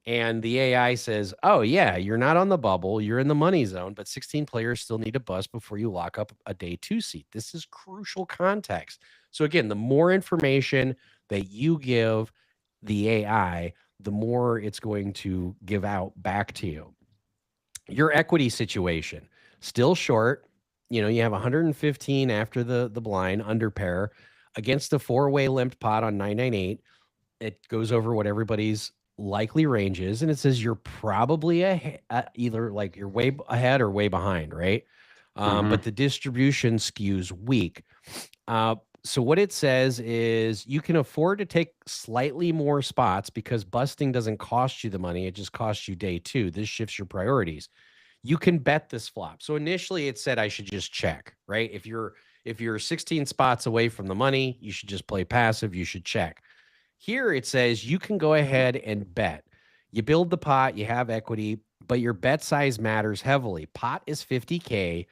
B: And the AI says, oh, yeah, you're not on the bubble. You're in the money zone, but 16 players still need to bust before you lock up a day 2 seat. This is crucial context. So again, the more information that you give the AI, the more it's going to give out back to you. Your equity situation, still short. You know, you have 115 after the blind under pair against a 4-way limped pot on 998. It goes over what everybody's likely range is, and it says you're probably either like you're way ahead or way behind, right? But the distribution skews weak. So what it says is you can afford to take slightly more spots because busting doesn't cost you the money. It just costs you day 2. This shifts your priorities. You can bet this flop. So initially it said I should just check, right? If you're 16 spots away from the money, you should just play passive. You should check. Here it says you can go ahead and bet. You build the pot, you have equity, but your bet size matters heavily. Pot is 50K.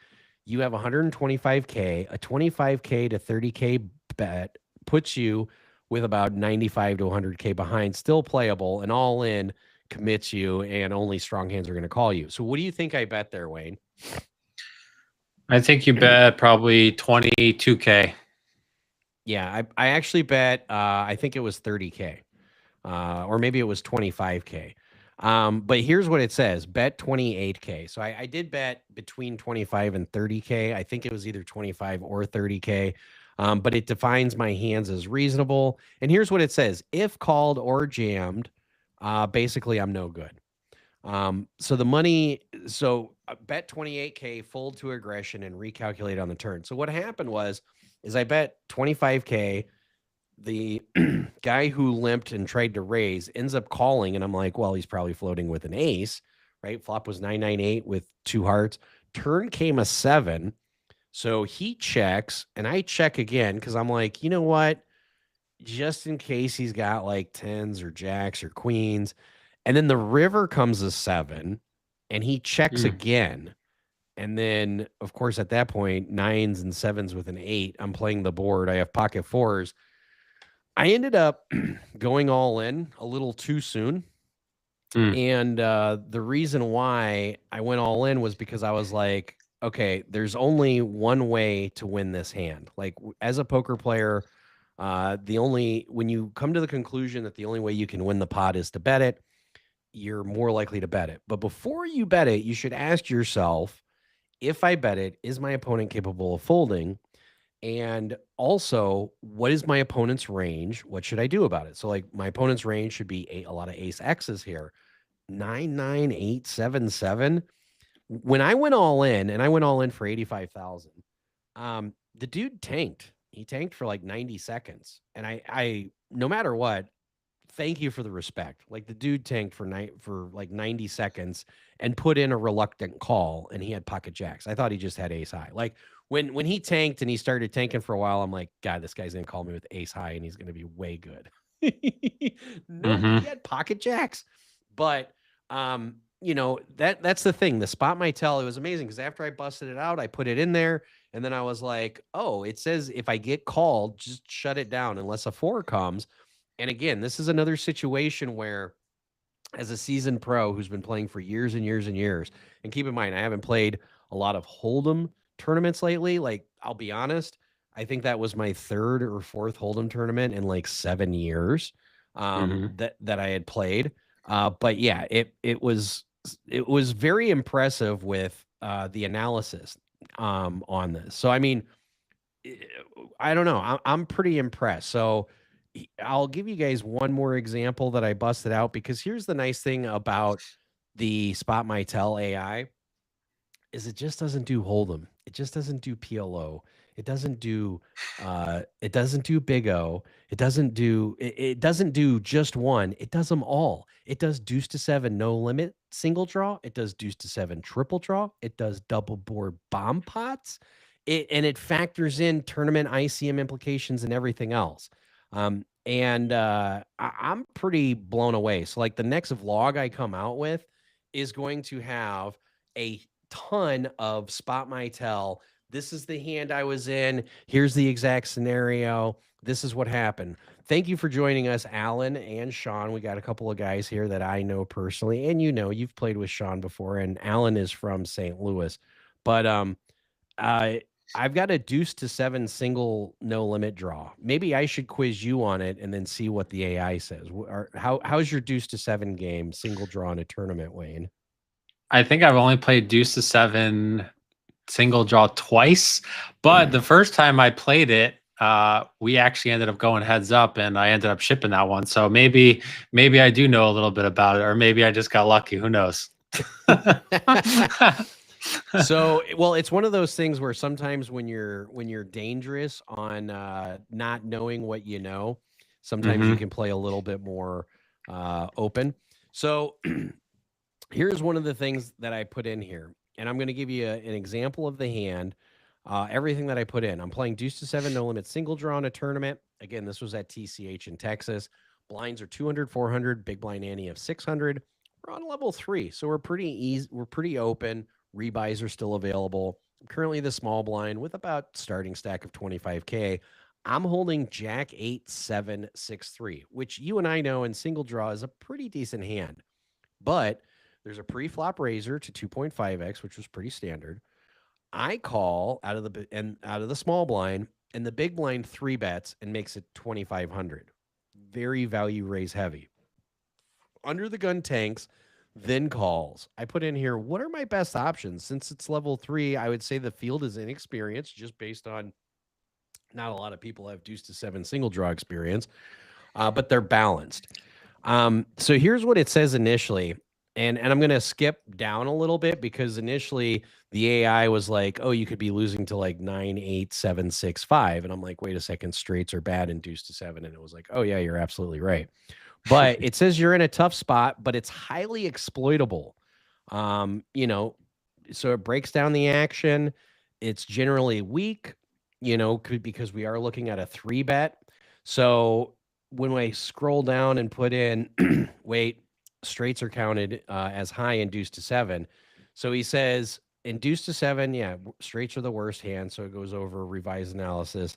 B: You have 125K. A 25K to 30K bet puts you with about 95 to 100K behind, still playable, and all in commits you, and only strong hands are going to call you. So what do you think I bet there, Wayne?
C: I think you bet probably 22K.
B: Yeah, I actually bet, I think it was 30K, or maybe it was 25K. But here's what it says, bet 28K. So I did bet between 25 and 30K. I think it was either 25 or 30K. But it defines my hands as reasonable. And here's what it says. If called or jammed, basically I'm no good. So the money, bet 28K, fold to aggression and recalculate on the turn. So what happened is I bet 25K. The guy who limped and tried to raise ends up calling, and I'm like, well, he's probably floating with an ace, right? Flop was 998 with 2 hearts. Turn came a 7. So he checks, and I check again because I'm like, you know what? Just in case he's got like 10s or jacks or queens. And then the river comes a 7, and he checks again. And then, of course, at that point, 9s and 7s with an 8. I'm playing the board. I have pocket 4s. I ended up going all in a little too soon. And the reason why I went all in was because I was like, okay, there's only one way to win this hand. Like as a poker player, when you come to the conclusion that the only way you can win the pot is to bet it, you're more likely to bet it. But before you bet it, you should ask yourself, if I bet it, is my opponent capable of folding? And also, what is my opponent's range? What should I do about it? So like my opponent's range should be a lot of ace X's here. 9, 9, 8, 7, 7. When I went all in, and I went all in for 85,000, the dude tanked. He tanked for like 90 seconds. And I no matter what, thank you for the respect. Like the dude tanked for like 90 seconds and put in a reluctant call, and he had pocket jacks. I thought he just had ace high. Like when he tanked and he started tanking for a while, I'm like, God, this guy's gonna call me with ace high, and he's gonna be way good. No, he had pocket jacks. But you know, that's the thing. The spot might tell. It was amazing because after I busted it out, I put it in there, and then I was like, oh, it says if I get called, just shut it down unless a 4 comes. And again, this is another situation where, as a seasoned pro who's been playing for years and years and years, and keep in mind, I haven't played a lot of Hold'em tournaments lately. Like, I'll be honest, I think that was my 3rd or 4th Hold'em tournament in like 7 years that I had played. But yeah, it was very impressive with the analysis on this. So I mean, I don't know, I'm pretty impressed. So I'll give you guys one more example that I busted out, because here's the nice thing about the Spot My Tell AI is it just doesn't do Hold'em. It just doesn't do PLO. It doesn't do Big O. It doesn't do just one. It does them all. It does deuce to seven no limit single draw. It does deuce to seven triple draw. It does double board bomb pots. And it factors in tournament ICM implications and everything else. I'm pretty blown away. So like the next vlog I come out with is going to have a ton of Spot My Tell. This is the hand I was in. Here's the exact scenario. This is what happened. Thank you for joining us, Alan and Sean. We got a couple of guys here that I know personally, and you've played with Sean before, and Alan is from St. Louis. But I've got a deuce to seven single no limit draw. Maybe I should quiz you on it and then see what the AI says. How's your deuce to seven game single draw in a tournament, Wayne?
C: I think I've only played deuce to seven single draw twice, but the first time I played it, we actually ended up going heads up, and I ended up shipping that one. So maybe I do know a little bit about it, or maybe I just got lucky. Who knows?
B: So, well, it's one of those things where sometimes when you're dangerous on not knowing what you know, sometimes you can play a little bit more open. So here's one of the things that I put in here, and I'm going to give you an example of the hand. Everything that I put in. I'm playing deuce to seven no limit single draw in a tournament. Again, this was at TCH in Texas. Blinds are 200, 400, big blind ante of 600. We're on level 3, so we're pretty easy. We're pretty open. Rebuys are still available. I'm currently the small blind with about starting stack of 25K. I'm holding Jack 8, 7, 6, 3, which you and I know in single draw is a pretty decent hand. But there's a pre-flop raiser to 2.5x, which was pretty standard. I call out of the small blind, and the big blind 3 bets and makes it 2,500. Very value raise heavy. Under the gun tanks, then calls. I put in here, what are my best options? Since it's level 3, I would say the field is inexperienced, just based on not a lot of people have deuce to seven single draw experience, but they're balanced. So here's what it says initially. And I'm going to skip down a little bit, because initially the AI was like, oh, you could be losing to like 9, 8, 7, 6, 5. And I'm like, wait a second, straights are bad in deuce to seven. And it was like, oh yeah, you're absolutely right. But it says you're in a tough spot, but it's highly exploitable. So it breaks down the action. It's generally weak, because we are looking at a 3 bet. So when I scroll down and put in, wait, straights are counted as high in deuce to seven. So he says in deuce to seven, yeah, straights are the worst hand. So it goes over revised analysis.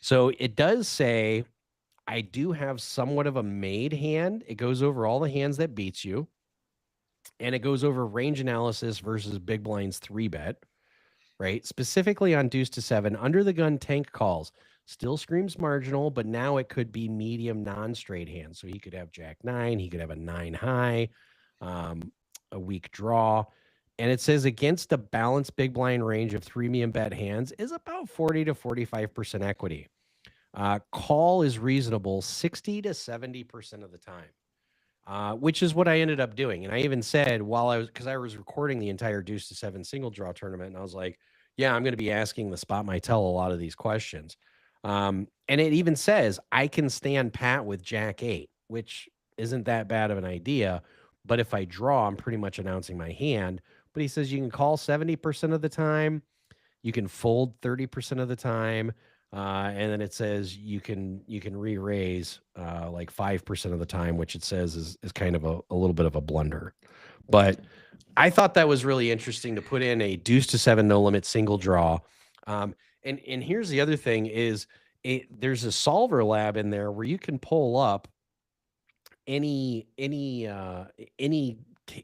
B: So it does say I do have somewhat of a made hand. It goes over all the hands that beats you. And it goes over range analysis versus big blind's 3 bet, right? Specifically on deuce to seven, under the gun tank calls. Still screams marginal, but now it could be medium non-straight hands. So he could have Jack 9. He could have a 9 high, a weak draw. And it says against a balanced big blind range of 3 medium bet hands is about 40 to 45% equity. Call is reasonable 60 to 70% of the time, which is what I ended up doing. And I even said because I was recording the entire deuce to seven single draw tournament, and I was like, yeah, I'm going to be asking the Spot My Tell a lot of these questions. And it even says I can stand pat with Jack 8, which isn't that bad of an idea. But if I draw, I'm pretty much announcing my hand. But he says you can call 70% of the time. You can fold 30% of the time. And then it says you can re-raise like 5% of the time, which it says is kind of a little bit of a blunder. But I thought that was really interesting to put in a deuce to seven no limit single draw. And here's the other thing is there's a solver lab in there where you can pull up any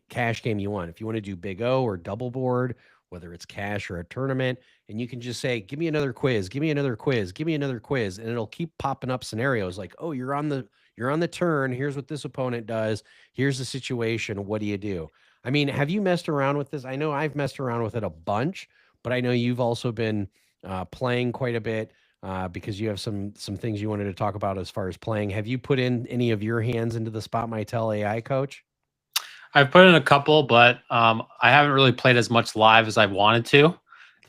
B: cash game you want. If you want to do big O or double board, whether it's cash or a tournament, and you can just say, give me another quiz, give me another quiz, give me another quiz. And it'll keep popping up scenarios like, oh, you're on the turn. Here's what this opponent does. Here's the situation. What do you do? I mean, have you messed around with this? I know I've messed around with it a bunch, but I know you've also been playing quite a bit. because you have some things you wanted to talk about as far as playing. Have you put in any of your hands into the Spot My Tell AI coach?
C: I've put in a couple, but I haven't really played as much live as I wanted to.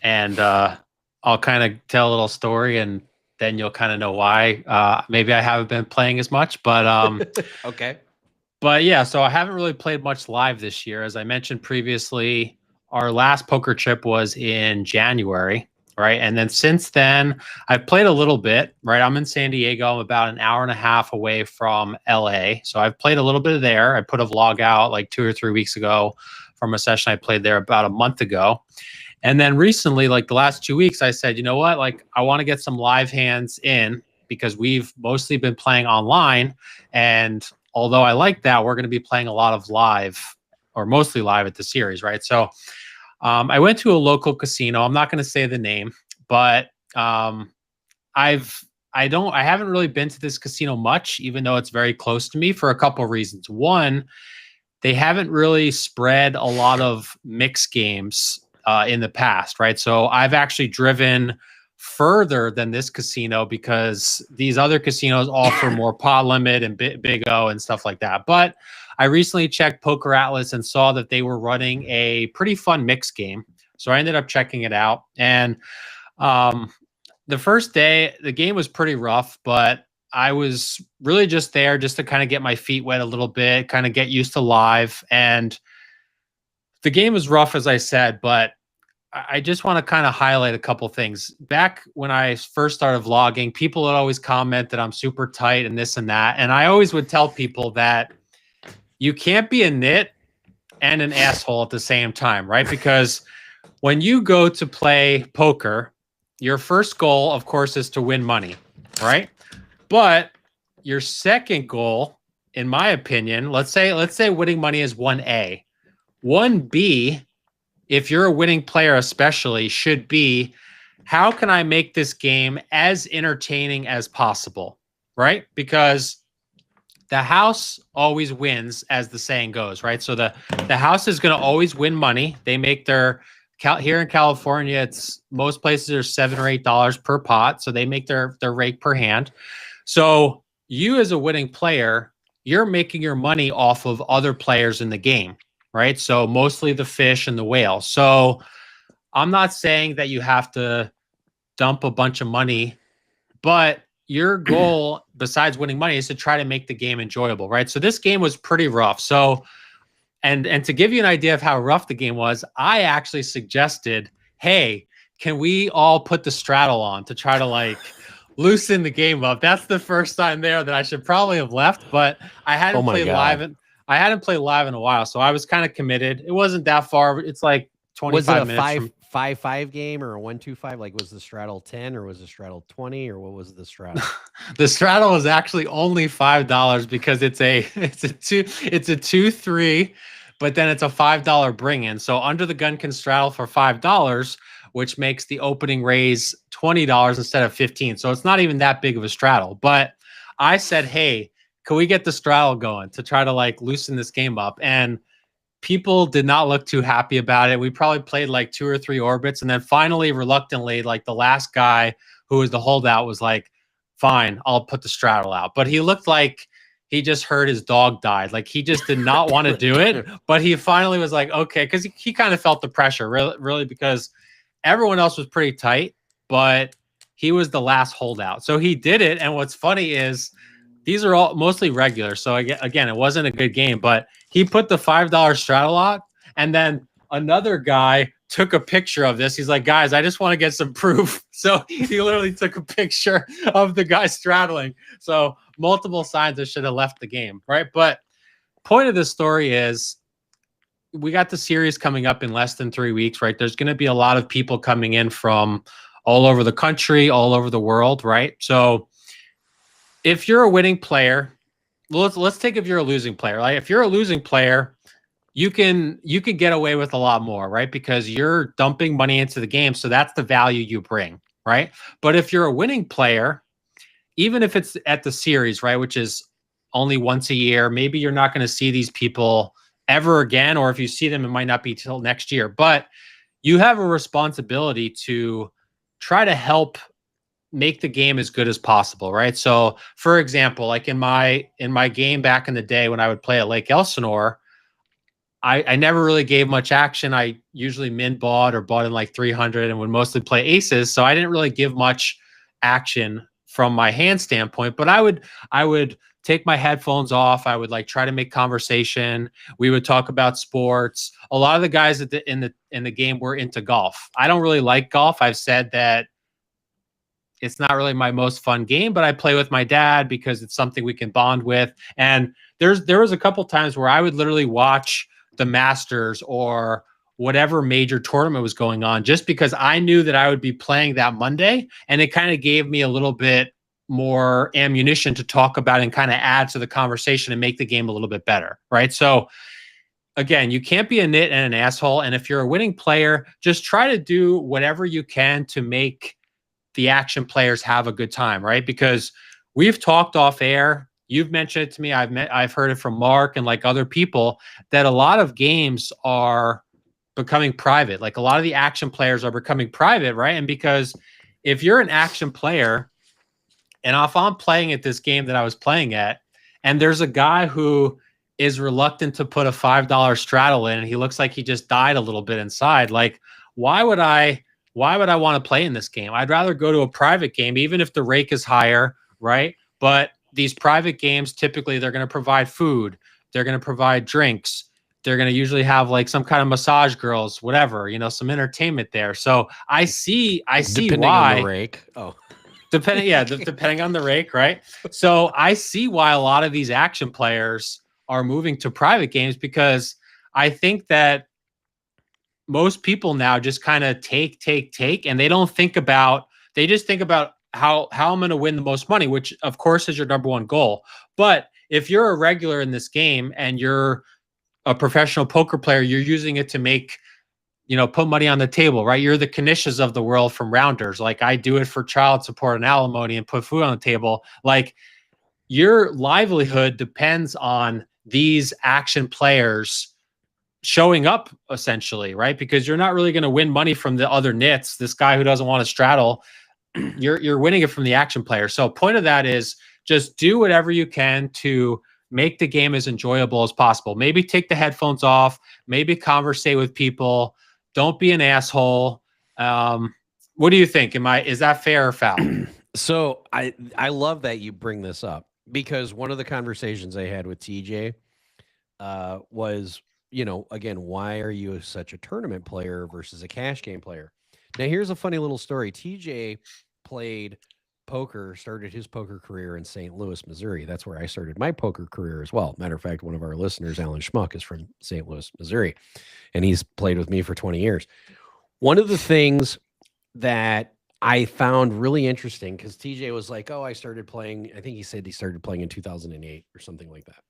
C: And I'll kind of tell a little story, and then you'll kind of know why. Maybe I haven't been playing as much, but
B: okay.
C: But yeah, so I haven't really played much live this year. As I mentioned previously, our last poker trip was in January, right? And then since then, I've played a little bit, right? I'm in San Diego. I'm about an hour and a half away from LA. So I've played a little bit there. I put a vlog out like 2 or 3 weeks ago from a session I played there about a month ago. And then recently, like the last 2 weeks, I said, you know what? Like, I want to get some live hands in because we've mostly been playing online. And although I like that, we're going to be playing a lot of live, or mostly live at the series, right? So I went to a local casino. I'm not going to say the name, but I haven't really been to this casino much, even though it's very close to me, for a couple of reasons. One, they haven't really spread a lot of mixed games in the past, right? So I've actually driven further than this casino because these other casinos offer more pot limit and big O and stuff like that. But I recently checked Poker Atlas and saw that they were running a pretty fun mix game. So I ended up checking it out. And the first day, the game was pretty rough, but I was really just there just to kind of get my feet wet a little bit, kind of get used to live. And the game was rough, as I said, but I just want to kind of highlight a couple things. Back when I first started vlogging, people would always comment that I'm super tight and this and that. And I always would tell people that you can't be a nit and an asshole at the same time, right? Because when you go to play poker, your first goal, of course, is to win money, right? But your second goal, in my opinion, let's say winning money is 1A. 1B, if you're a winning player especially, should be, how can I make this game as entertaining as possible, right? Because the house always wins, as the saying goes, right? So the house is going to always win money. They make their, here in California, it's most places are $7 or $8 per pot. So they make their rake per hand. So you as a winning player, you're making your money off of other players in the game, right? So mostly the fish and the whale. So I'm not saying that you have to dump a bunch of money, but your goal besides winning money is to try to make the game enjoyable, right? So this game was pretty rough. So, and to give you an idea of how rough the game was, I actually suggested, hey, can we all put the straddle on to try to like loosen the game up? That's the first time there that I should probably have left, but I hadn't played live. I hadn't played live in a while, so I was kind of committed. It wasn't that far. It's like 25 minutes.
B: Was it a 5-5 game or a 1-2-5? Like, was the straddle 10 or was the straddle 20 or what was the straddle?
C: The straddle was actually only $5 because it's a 2-3, but then it's a $5 bring in. So under the gun can straddle for $5, which makes the opening raise $20 instead of 15. So it's not even that big of a straddle. But I said, hey, can we get the straddle going to try to like loosen this game up? And people did not look too happy about it. We probably played like 2 or 3 orbits. And then finally, reluctantly, like the last guy who was the holdout was like, fine, I'll put the straddle out. But he looked like he just heard his dog died. Like he just did not want to do it. But he finally was like, okay, because he kind of felt the pressure, really, because everyone else was pretty tight, but he was the last holdout. So he did it. And what's funny is these are all mostly regular. So again, it wasn't a good game, but he put the $5 straddle out, and then another guy took a picture of this. He's like, guys, I just want to get some proof. So he literally took a picture of the guy straddling. So multiple signs that should have left the game, right? But point of this story is we got the series coming up in less than 3 weeks, right? There's going to be a lot of people coming in from all over the country, all over the world, right? So if you're a winning player, let's take if you're a losing player. Like if you're a losing player, you can get away with a lot more, right? Because you're dumping money into the game, so that's the value you bring, right? But if you're a winning player, even if it's at the series, right, which is only once a year, maybe you're not going to see these people ever again, or if you see them, it might not be till next year. But you have a responsibility to try to help make the game as good as possible, right? So for example, like in my game back in the day when I would play at Lake Elsinore, I never really gave much action. I usually min bought or bought in like 300 and would mostly play aces. So I didn't really give much action from my hand standpoint, but I would take my headphones off. I would like try to make conversation. We would talk about sports. A lot of the guys in the game were into golf. I don't really like golf. I've said that it's not really my most fun game, but I play with my dad because it's something we can bond with. And there was a couple times where I would literally watch the Masters or whatever major tournament was going on just because I knew that I would be playing that Monday, and it kind of gave me a little bit more ammunition to talk about and kind of add to the conversation and make the game a little bit better, right? So again, you can't be a nit and an asshole, and if you're a winning player, just try to do whatever you can to make the action players have a good time, right? Because we've talked off air. You've mentioned it to me. I've heard it from Mark and like other people that a lot of games are becoming private. Like a lot of the action players are becoming private, right? And because if you're an action player, and if I'm playing at this game that I was playing at, and there's a guy who is reluctant to put a $5 straddle in, and he looks like he just died a little bit inside, like why would I want to play in this game? I'd rather go to a private game, even if the rake is higher, right? But these private games, typically they're going to provide food. They're going to provide drinks. They're going to usually have like some kind of massage girls, whatever, some entertainment there. So I see
B: Depending
C: why.
B: on the rake. Oh,
C: depending on the rake, right? So I see why a lot of these action players are moving to private games, because I think that most people now just kind of take, and they don't think about, they just think about how I'm going to win the most money, which of course is your number one goal. But if you're a regular in this game and you're a professional poker player, you're using it to make, put money on the table, right? You're the Kanishas of the world from Rounders. Like I do it for child support and alimony and put food on the table. Like your livelihood depends on these action players showing up essentially, right? Because you're not really going to win money from the other nits. This guy who doesn't want to straddle, you're winning it from the action player. So point of that is just do whatever you can to make the game as enjoyable as possible. Maybe take the headphones off, maybe conversate with people. Don't be an asshole. What do you think? Is that fair or foul?
B: So I love that you bring this up, because one of the conversations I had with TJ was, again, why are you such a tournament player versus a cash game player? Now, here's a funny little story. TJ played poker, started his poker career in St. Louis, Missouri. That's where I started my poker career as well. Matter of fact, one of our listeners, Alan Schmuck, is from St. Louis, Missouri, and he's played with me for 20 years. One of the things that I found really interesting, because TJ was like, oh, I started playing, I think he said he started playing in 2008 or something like that.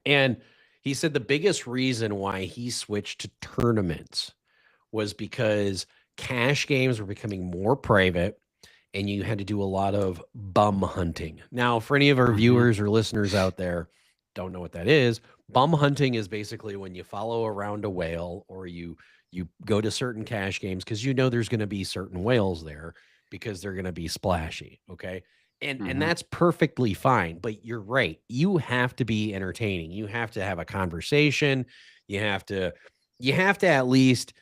B: And he said the biggest reason why he switched to tournaments was because cash games were becoming more private, and you had to do a lot of bum hunting. Now, for any of our viewers or listeners out there don't know what that is, bum hunting is basically when you follow around a whale, or you go to certain cash games because there's going to be certain whales there because they're going to be splashy, okay? And that's perfectly fine, but you're right. You have to be entertaining. You have to have a conversation. You have to at least,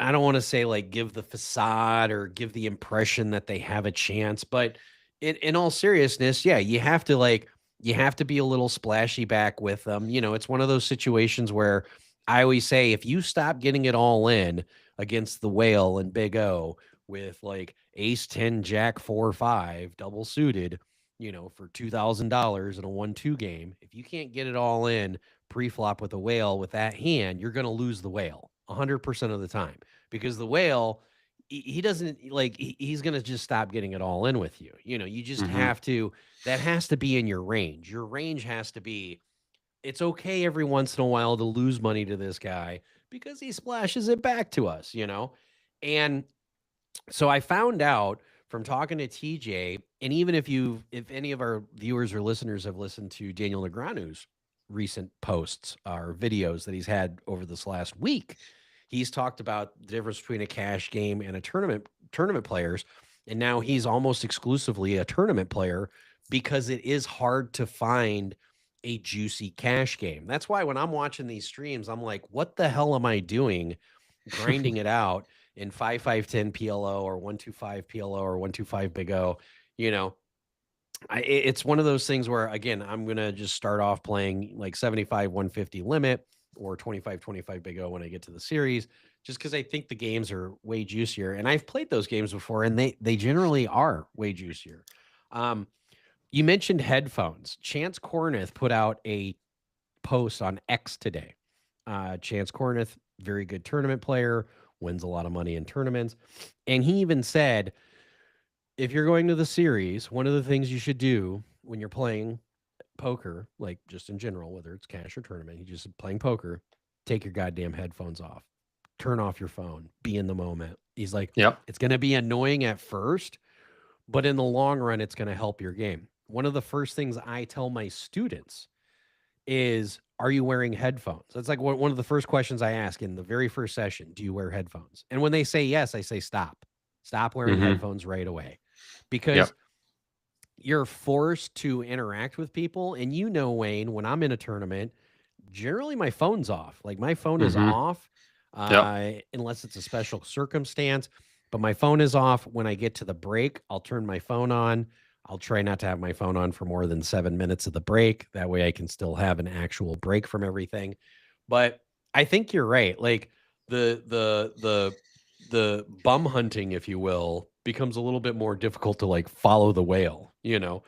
B: I don't want to say like give the facade or give the impression that they have a chance, but in all seriousness, yeah, you have to be a little splashy back with them. It's one of those situations where I always say, if you stop getting it all in against the whale and Big O with like ace 10, jack 4, 5 double suited, for $2,000 in a 1-2 game, if you can't get it all in pre-flop with a whale with that hand, you're going to lose the whale 100% of the time, because the whale, he doesn't like, he's going to just stop getting it all in with you. You just have to, that has to be in your range. Your range has to be, it's okay every once in a while to lose money to this guy because he splashes it back to us, And so I found out from talking to TJ, and even if any of our viewers or listeners have listened to Daniel Negreanu's recent posts or videos that he's had over this last week, he's talked about the difference between a cash game and a tournament players. And now he's almost exclusively a tournament player because it is hard to find a juicy cash game. That's why when I'm watching these streams, I'm like, what the hell am I doing grinding it out in 5510 PLO or 125 PLO or 125 Big O? You know, it's one of those things where, again, I'm going to just start off playing like 75 150 limit or 25 Big O when I get to the series, just because I think the games are way juicier. And I've played those games before, and they generally are way juicier. You mentioned headphones. Chance Corneth put out a post on X today. Chance Corneth, very good tournament player, wins a lot of money in tournaments. And he even said, if you're going to the series, one of the things you should do when you're playing poker, like just in general, whether it's cash or tournament, you just playing poker, take your goddamn headphones off, turn off your phone, be in the moment. He's like,
C: Yep.
B: It's going to be annoying at first, but in the long run, it's going to help your game. One of the first things I tell my students is, are you wearing headphones? That's like one of the first questions I ask in the very first session. Do you wear headphones? And when they say yes, I say, stop wearing headphones right away, because you're forced to interact with people. And you know, Wayne, when I'm in a tournament, generally my phone's off. Like my phone is off, unless it's a special circumstance. But my phone is off. When I get to the break, I'll turn my phone on. I'll try not to have my phone on for more than 7 minutes of the break. That way I can still have an actual break from everything. But I think you're right. Like the bum hunting, if you will, becomes a little bit more difficult to like follow the whale, you know?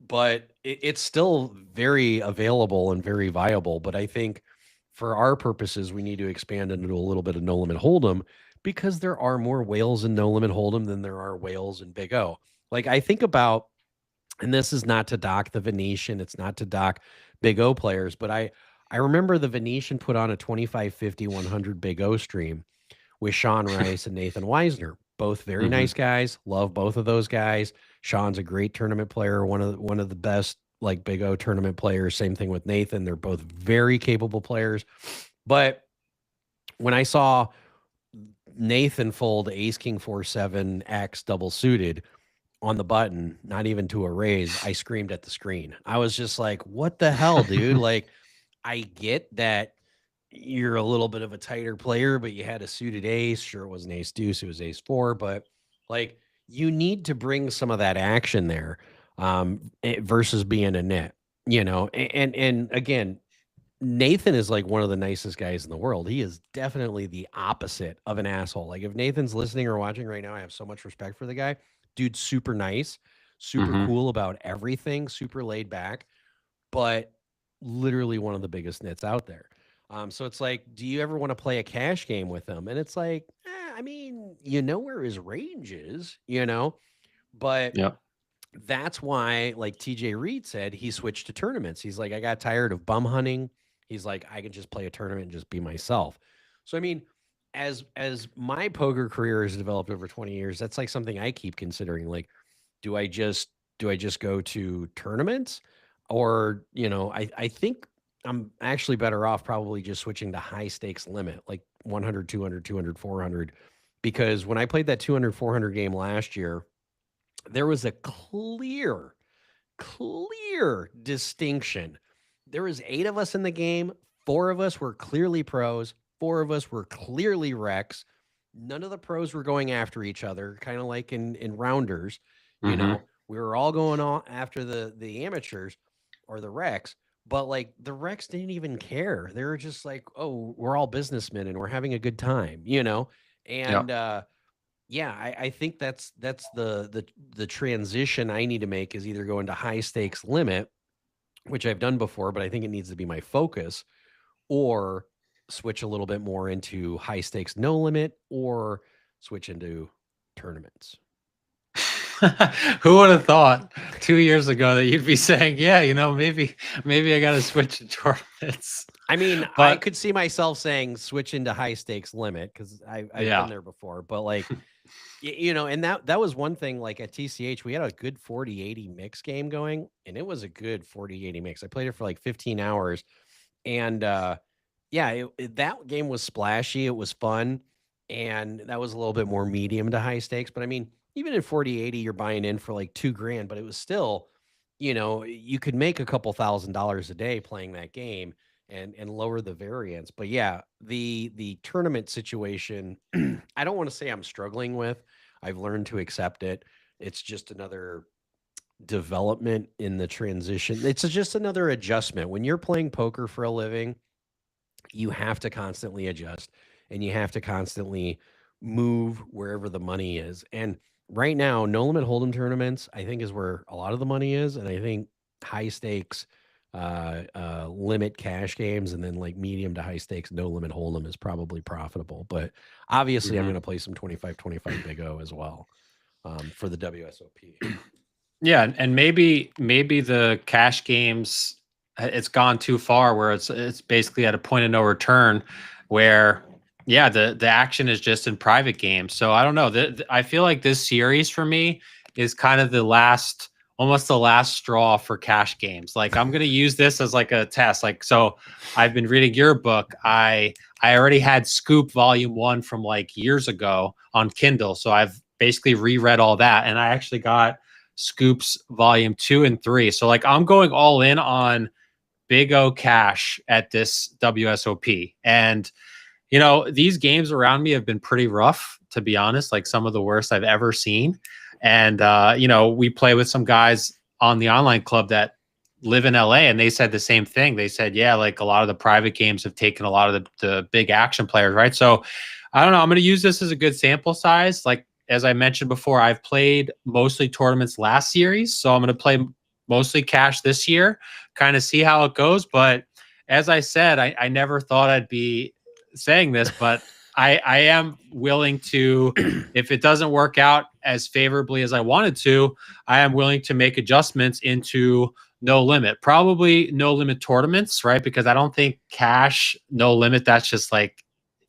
B: But it's still very available and very viable. But I think for our purposes, we need to expand into a little bit of no limit hold'em, because there are more whales in no limit hold'em than there are whales in Big O. Like I think about, and this is not to dock the Venetian, it's not to dock Big O players, but I remember the Venetian put on a 25, 50, 100 Big O stream with Sean Rice and Nathan Weisner, both very nice guys. Love both of those guys. Sean's a great tournament player, one of the best like Big O tournament players. Same thing with Nathan. They're both very capable players. But when I saw Nathan fold ace king 4-7 X double suited on the button, not even to a raise, I screamed at the screen. I was just like, what the hell, dude? Like, I get that you're a little bit of a tighter player, but you had a suited ace. Sure, it wasn't ace deuce, it was ace 4, but like you need to bring some of that action there, versus being a nit, you know. And again, Nathan is like one of the nicest guys in the world. He is definitely the opposite of an asshole. Like if Nathan's listening or watching right now, I have so much respect for the guy. Dude's super nice, super cool about everything, super laid back, but literally one of the biggest nits out there. So it's like, do you ever want to play a cash game with him? And it's like, I mean, you know where his range is, you know, but that's why, like TJ Reed said, he switched to tournaments. He's like, I got tired of bum hunting. He's like, I can just play a tournament and just be myself. So, I mean, as my poker career has developed over 20 years, that's like something I keep considering. Like, do I just go to tournaments, or, you know, I think I'm actually better off probably just switching to high stakes limit, like 100, 200, 200, 400, because when I played that 200, 400 game last year, there was a clear distinction. There was 8 of us in the game. 4 of us were clearly pros. 4 of us were clearly wrecks. None of the pros were going after each other, kind of like in rounders. You know, we were all going on after the amateurs or the wrecks, but like the wrecks didn't even care. They were just like, oh, we're all businessmen and we're having a good time, you know? And yeah, I think that's the transition I need to make, is either go into high stakes limit, which I've done before, but I think it needs to be my focus, or switch a little bit more into high stakes no limit, or switch into tournaments.
C: Who would have thought 2 years ago that you'd be saying, yeah, you know, maybe I got to switch to tournaments?
B: I mean, I could see myself saying switch into high stakes limit, because I've been there before, but like, you know, and that was one thing. Like at TCH, we had a good 40-80 mix game going, and it was a good 40-80 mix. I played it for like 15 hours, and yeah, that game was splashy. It was fun, and that was a little bit more medium to high stakes. But I mean, even in 40/80, you're buying in for like $2,000, but it was still, you could make a couple $1,000s a day playing that game and lower the variance. But yeah, the tournament situation, I don't want to say I'm struggling with. I've learned to accept it. It's just another development in the transition. It's just another adjustment. When you're playing poker for a living, you have to constantly adjust and you have to constantly move wherever the money is. And right now, no limit hold'em tournaments, I think, is where a lot of the money is. And I think high stakes, limit cash games, and then like medium to high stakes, no limit hold'em is probably profitable. But obviously, I'm going to play some 25-25 Big O as well for the WSOP.
C: Yeah, and maybe the cash games, it's gone too far where it's basically at a point of no return where the action is just in private games. So I don't know. I feel like this series for me is kind of almost the last straw for cash games. Like I'm going to use this as like a test. Like, so I've been reading your book. I already had Scoop Volume 1 from like years ago on Kindle. So I've basically reread all that. And I actually got Scoops Volume 2 and 3. So like I'm going all in on Big O cash at this WSOP. And these games around me have been pretty rough, to be honest, like some of the worst I've ever seen. And we play with some guys on the online club that live in LA, and they said the same thing. They said, yeah, like a lot of the private games have taken a lot of the big action players, right? So I don't know. I'm going to use this as a good sample size. Like, as I mentioned before, I've played mostly tournaments last series, so I'm going to play mostly cash this year, kind of see how it goes. But as I said, I never thought I'd be saying this, but I am willing to, if it doesn't work out as favorably as I wanted to, I am willing to make adjustments into no limit, probably no limit tournaments, right? Because I don't think cash, no limit, that's just like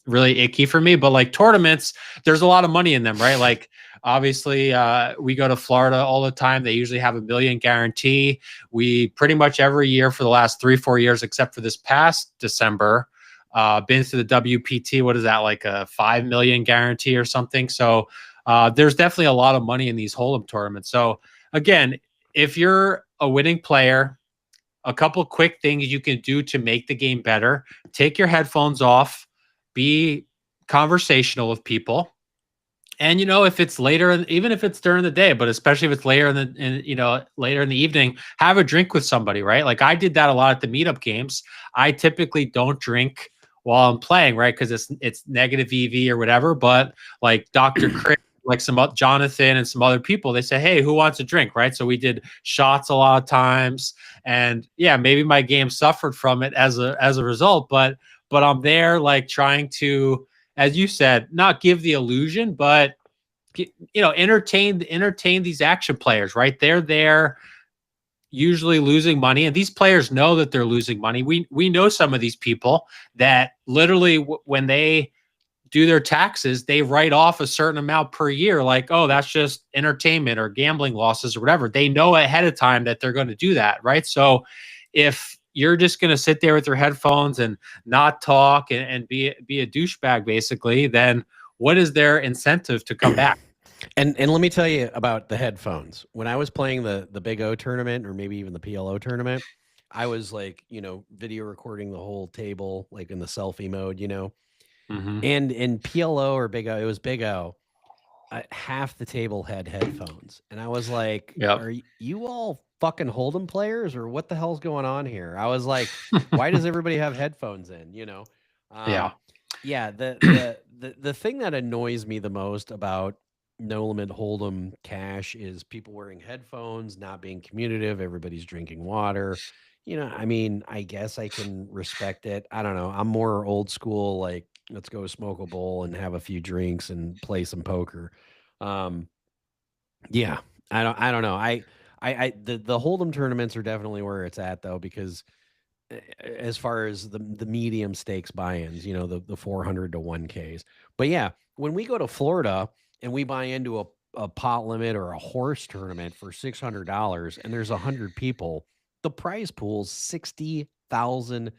C: really icky for me. But like tournaments, there's a lot of money in them, right? Like obviously we go to Florida all the time. They usually have $1 million guarantee. We pretty much every year for the last 3-4 years, except for this past December, been to the WPT. What is that, like a $5 million guarantee or something? So there's definitely a lot of money in these hold'em tournaments. So again, if you're a winning player, a couple quick things you can do to make the game better: take your headphones off, be conversational with people. And if it's later, even if it's during the day, but especially if it's later later in the evening, have a drink with somebody, right? Like I did that a lot at the meetup games. I typically don't drink while I'm playing, right? Because it's negative EV or whatever. But like Dr. Chris, like Jonathan and some other people, they say, hey, who wants a drink, right? So we did shots a lot of times, and yeah, maybe my game suffered from it as a result, but I'm there like trying to, as you said, not give the illusion, but entertain these action players, right? They're there usually losing money, and these players know that they're losing money. We know some of these people that literally when they do their taxes, they write off a certain amount per year, like, oh, that's just entertainment or gambling losses or whatever. They know ahead of time that they're going to do that, right? So if you're just going to sit there with your headphones and not talk and be a douchebag, basically, then what is their incentive to come back?
B: And let me tell you about the headphones. When I was playing the Big O tournament, or maybe even the PLO tournament, I was like, video recording the whole table, like in the selfie mode,
C: Mm-hmm.
B: And in PLO or Big O, it was Big O. Half the table had headphones, and I was like,
C: Yep.
B: "Are you all fucking hold'em players, or what the hell's going on here?" I was like, "Why does everybody have headphones in?"
C: Yeah.
B: Yeah. The thing that annoys me the most about no limit hold'em cash is people wearing headphones, not being communicative. Everybody's drinking water. I mean, I guess I can respect it. I don't know. I'm more old school, like, let's go smoke a bowl and have a few drinks and play some poker. Yeah, I don't know. The hold'em tournaments are definitely where it's at, though, because as far as the medium stakes buy-ins, the 400 to 1Ks. But yeah, when we go to Florida and we buy into a pot limit or a horse tournament for $600 and there's 100 people, the prize pool's $60,000.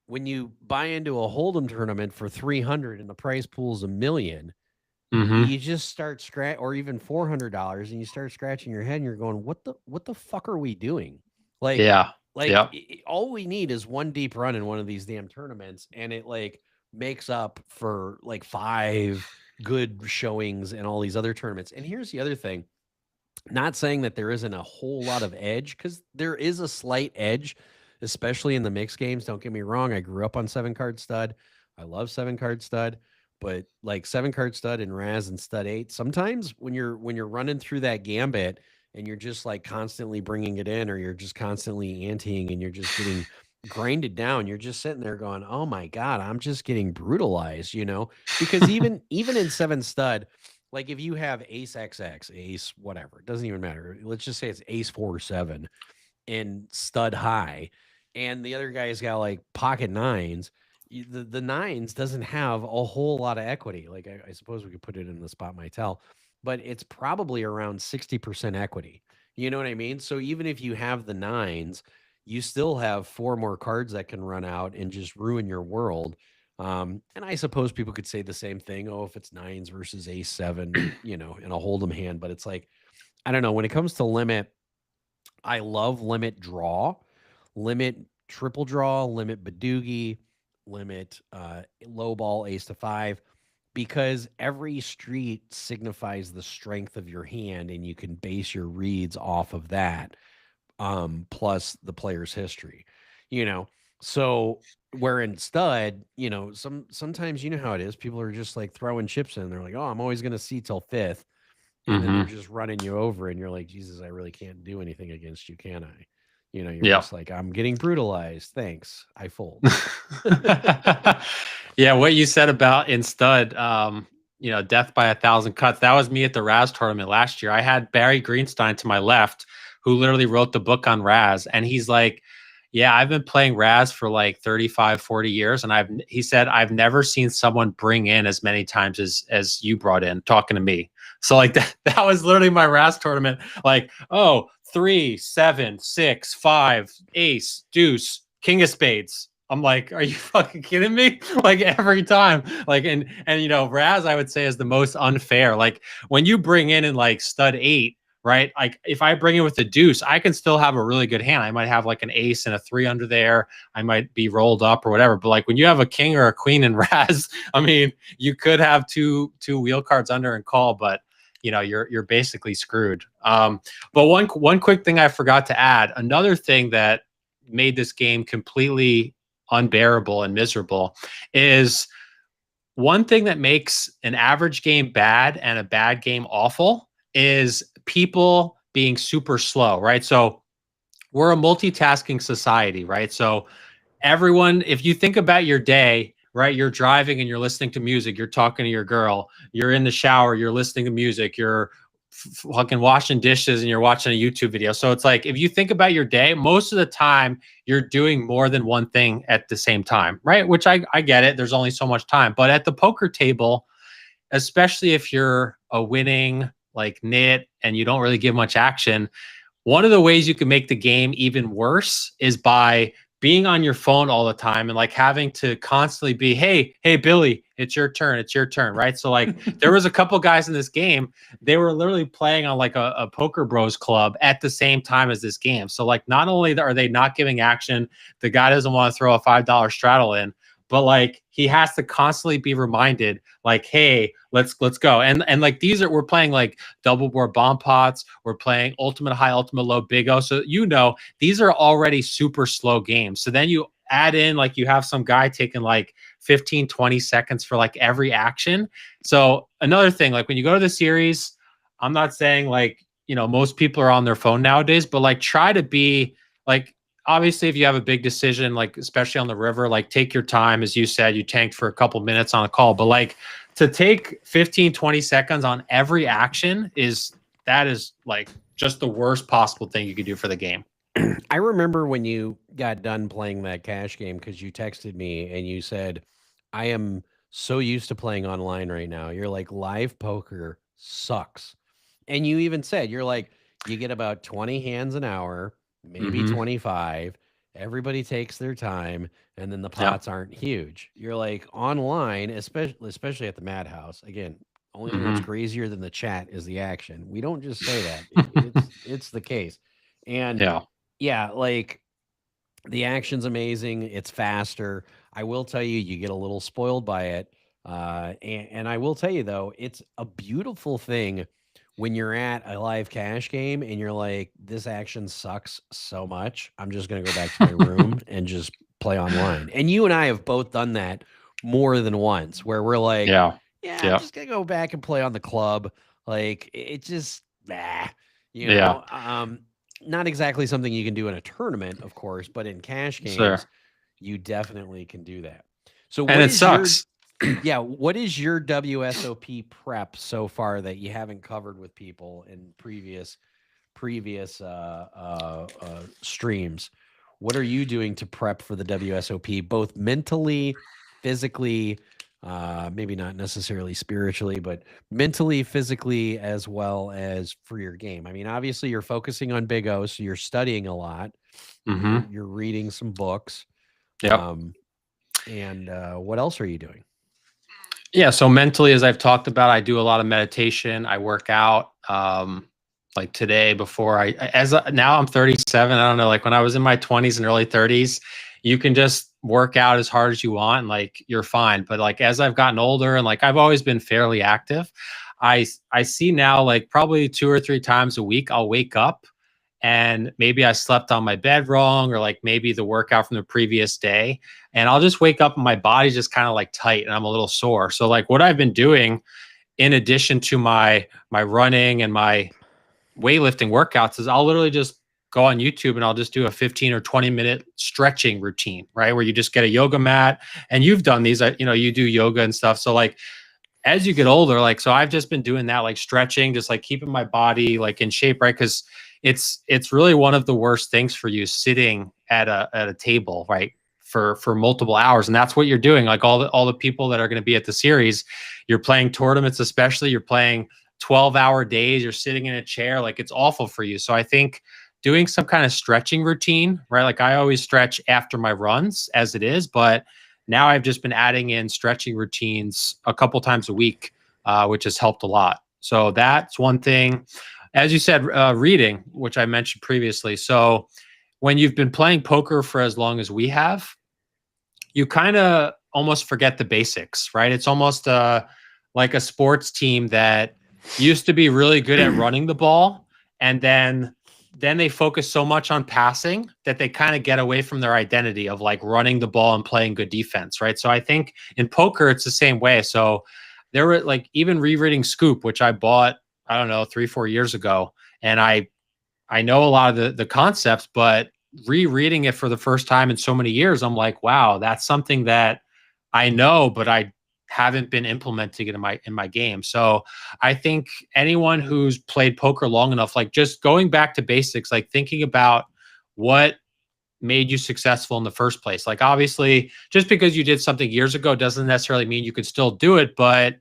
B: When you buy into a hold'em tournament for 300 and the prize pool's $1 million, you just start or even $400, and you start scratching your head, and you're going, what the fuck are we doing? Like, all we need is one deep run in one of these damn tournaments, and it like makes up for like 5 good showings in all these other tournaments. And here's the other thing. Not saying that there isn't a whole lot of edge, because there is a slight edge, especially in the mixed games. Don't get me wrong. I grew up on 7-card stud. I love 7-card stud, but like 7-card stud and Raz and stud 8, sometimes when you're running through that gambit and you're just like constantly bringing it in, or you're just constantly anteing and you're just getting grinded down, you're just sitting there going, oh my God, I'm just getting brutalized, because even in 7 stud, like if you have ace XX, ace whatever, it doesn't even matter. Let's just say it's ace 4 or 7 and stud high, and the other guy's got like pocket 9s. The 9s doesn't have a whole lot of equity. Like I suppose we could put it in the spot my tell, but it's probably around 60% equity. You know what I mean? So even if you have the 9s, you still have 4 more cards that can run out and just ruin your world. And I suppose people could say the same thing. Oh, if it's 9s versus ace 7, in a hold'em hand, but it's like, I don't know. When it comes to limit, I love limit draw, limit triple draw, limit Badoogie, limit low ball ace to 5, because every street signifies the strength of your hand, and you can base your reads off of that, plus the player's history, So where in stud, sometimes how it is. People are just like throwing chips in. They're like, oh, I'm always going to see till 5th. And then they're just running you over, and you're like, Jesus, I really can't do anything against you, can I? You're just like, I'm getting brutalized. Thanks. I fold.
C: Yeah, what you said about in stud, death by 1,000 cuts. That was me at the Raz tournament last year. I had Barry Greenstein to my left, who literally wrote the book on Raz. And he's like, yeah, I've been playing Raz for like 35, 40 years. And he said, I've never seen someone bring in as many times as you brought in talking to me. So like that was literally my Raz tournament. Like, 3, 7, 6, 5, ace, deuce, king of spades. I'm like, are you fucking kidding me? Like every time, like, and Raz, I would say, is the most unfair. Like when you bring in like stud 8, right? Like if I bring it with the deuce, I can still have a really good hand. I might have like an ace and a 3 under there. I might be rolled up or whatever. But like when you have a king or a queen in Raz, I mean, you could have two wheel cards under and call, but you're basically screwed. But one quick thing I forgot to add, another thing that made this game completely unbearable and miserable, is one thing that makes an average game bad and a bad game awful is people being super slow, right? So we're a multitasking society, right? So everyone, if you think about your day, right, you're driving and you're listening to music, you're talking to your girl, you're in the shower, you're listening to music, you're fucking washing dishes and you're watching a YouTube video. So it's like, if you think about your day, most of the time you're doing more than one thing at the same time, right? Which I get it. There's only so much time. But at the poker table, especially if you're a winning like nit and you don't really give much action, one of the ways you can make the game even worse is by being on your phone all the time and like having to constantly be, hey, Billy, it's your turn, right? So like there was a couple guys in this game, they were literally playing on like a Poker Bros club at the same time as this game. So like not only are they not giving action, the guy doesn't want to throw a $5 straddle in, but like he has to constantly be reminded, like, hey, let's go. And like we're playing like double board bomb pots, we're playing ultimate high, ultimate low, big O. So these are already super slow games. So then you add in like you have some guy taking like 15, 20 seconds for like every action. So another thing, like when you go to the series, I'm not saying like, most people are on their phone nowadays, but like try to be like, obviously, if you have a big decision, like especially on the river, like take your time. As you said, you tanked for a couple minutes on a call, but like to take 15, 20 seconds on every action is like just the worst possible thing you could do for the game.
B: I remember when you got done playing that cash game, because you texted me and you said, I am so used to playing online right now. You're like, live poker sucks. And you even said, you're like, you get about 20 hands an hour, maybe 25. Everybody takes their time, and then the pots aren't huge. You're like, online, especially at the Madhouse. Again, Only thing that's crazier than the chat is the action. We don't just say that. It's the case. And yeah, like the action's amazing. It's faster. I will tell you, you get a little spoiled by it. And I will tell you though, it's a beautiful thing when you're at a live cash game and you're like, this action sucks so much. I'm just going to go back to my room and just play online. And you and I have both done that more than once where we're like, I'm just going to go back and play on the club. Like it just, you know, not exactly something you can do in a tournament, of course, but in cash games, you definitely can do that. So
C: and it sucks.
B: What is your WSOP prep so far that you haven't covered with people in previous streams? What are you doing to prep for the WSOP, both mentally, physically, maybe not necessarily spiritually, but mentally, physically, as well as for your game? I mean, obviously you're focusing on Big O, so you're studying a lot. You're reading some books. And what else are you doing?
C: Yeah. So mentally, as I've talked about, I do a lot of meditation. I work out. Like today, before now I'm 37. I don't know. Like when I was in my 20s and early 30s, you can just work out as hard as you want, and like you're fine. But like as I've gotten older, and like I've always been fairly active, I see now like probably 2 or 3 times a week I'll wake up and maybe I slept on my bed wrong, or like maybe the workout from the previous day, and I'll just wake up and my body's just kind of like tight and I'm a little sore. So like what I've been doing in addition to my running and my weightlifting workouts is I'll literally just go on YouTube and I'll just do a 15 or 20-minute stretching routine, right? Where you just get a yoga mat, and you've done these, you know, you do yoga and stuff. So like as you get older, like, so I've just been doing that, like stretching, just like keeping my body like in shape, right? Because it's really one of the worst things for you sitting at a table, right? For multiple hours. And that's what you're doing. Like all the people that are going to be at the series, you're playing tournaments, especially you're playing 12-hour days, you're sitting in a chair, like it's awful for you. So I think doing some kind of stretching routine, right? Like I always stretch after my runs as it is, but now I've just been adding in stretching routines a couple times a week, which has helped a lot. So that's one thing. As you said, reading, which I mentioned previously. So when you've been playing poker for as long as we have, you kind of almost forget the basics, right? It's almost like a sports team that used to be really good at running the ball, and then they focus so much on passing that they kind of get away from their identity of like running the ball and playing good defense, right? So I think in poker, it's the same way. So there were like even rereading Scoop, which I bought, I don't know, 3-4 years ago. And I know a lot of the concepts, but rereading it for the first time in so many years, I'm like, wow, that's something that I know, but I haven't been implementing it in my game. So I think anyone who's played poker long enough, like just going back to basics, like thinking about what made you successful in the first place. Like obviously, just because you did something years ago doesn't necessarily mean you could still do it, but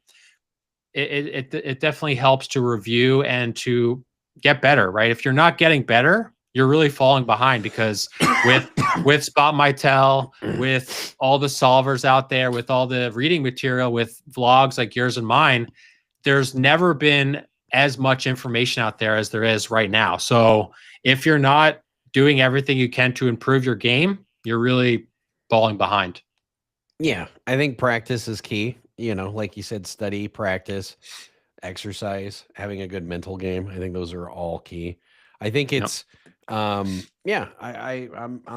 C: it definitely helps to review and to get better, right? If you're not getting better, you're really falling behind, because with Spot My Tell, with all the solvers out there, with all the reading material, with vlogs like yours and mine, there's never been as much information out there as there is right now. So if you're not doing everything you can to improve your game, you're really falling behind.
B: Yeah, I think practice is key. You know, like you said, study, practice, exercise, having a good mental game. I think those are all key. I think it's I'm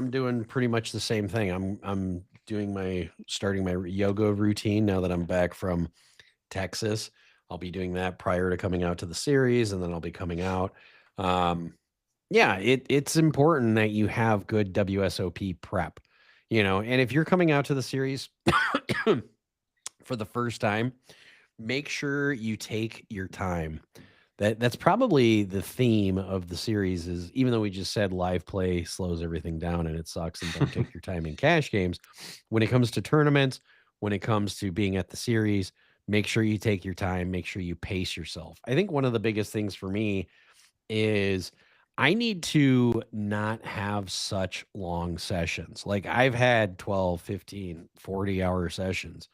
B: doing pretty much the same thing. I'm starting my yoga routine now that I'm back from Texas. I'll be doing that prior to coming out to the series, and then I'll be coming out. It's important that you have good WSOP prep, you know, and if you're coming out to the series for the first time, make sure you take your time. That's probably the theme of the series, is even though we just said live play slows everything down and it sucks and don't take your time in cash games, when it comes to tournaments, when it comes to being at the series, make sure you take your time, make sure you pace yourself. I think one of the biggest things for me is I need to not have such long sessions. Like I've had 12, 15, 40-hour sessions.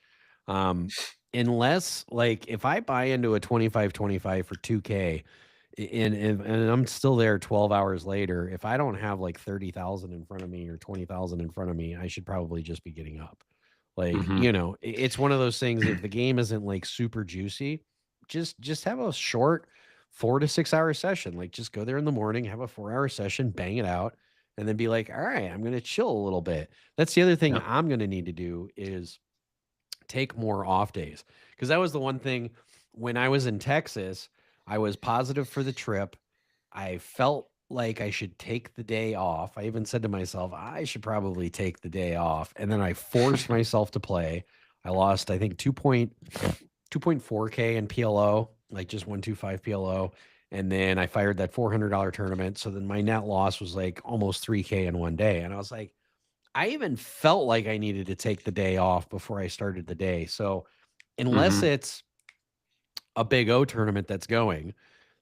B: unless like if I buy into a 25-25 for 2K and I'm still there 12 hours later, if I don't have like 30,000 in front of me or 20,000 in front of me, I should probably just be getting up. Like,
C: Mhm.
B: you know, it's one of those things. If the game isn't like super juicy, just have a short 4 to 6 hour session. Like just go there in the morning, have a 4 hour session, bang it out, and then be like, all right, I'm gonna chill a little bit. That's the other thing
C: Yep.
B: I'm gonna need to do is take more off days. Because that was the one thing when I was in Texas, I was positive for the trip. I felt like I should take the day off. I even said to myself, I should probably take the day off. And then I forced myself to play. I lost, I think, 2.4K in PLO, like just 125 PLO. And then I fired that $400 tournament. So then my net loss was like almost 3K in one day. And I was like, I even felt like I needed to take the day off before I started the day. So unless
C: Mhm.
B: it's a big O tournament that's going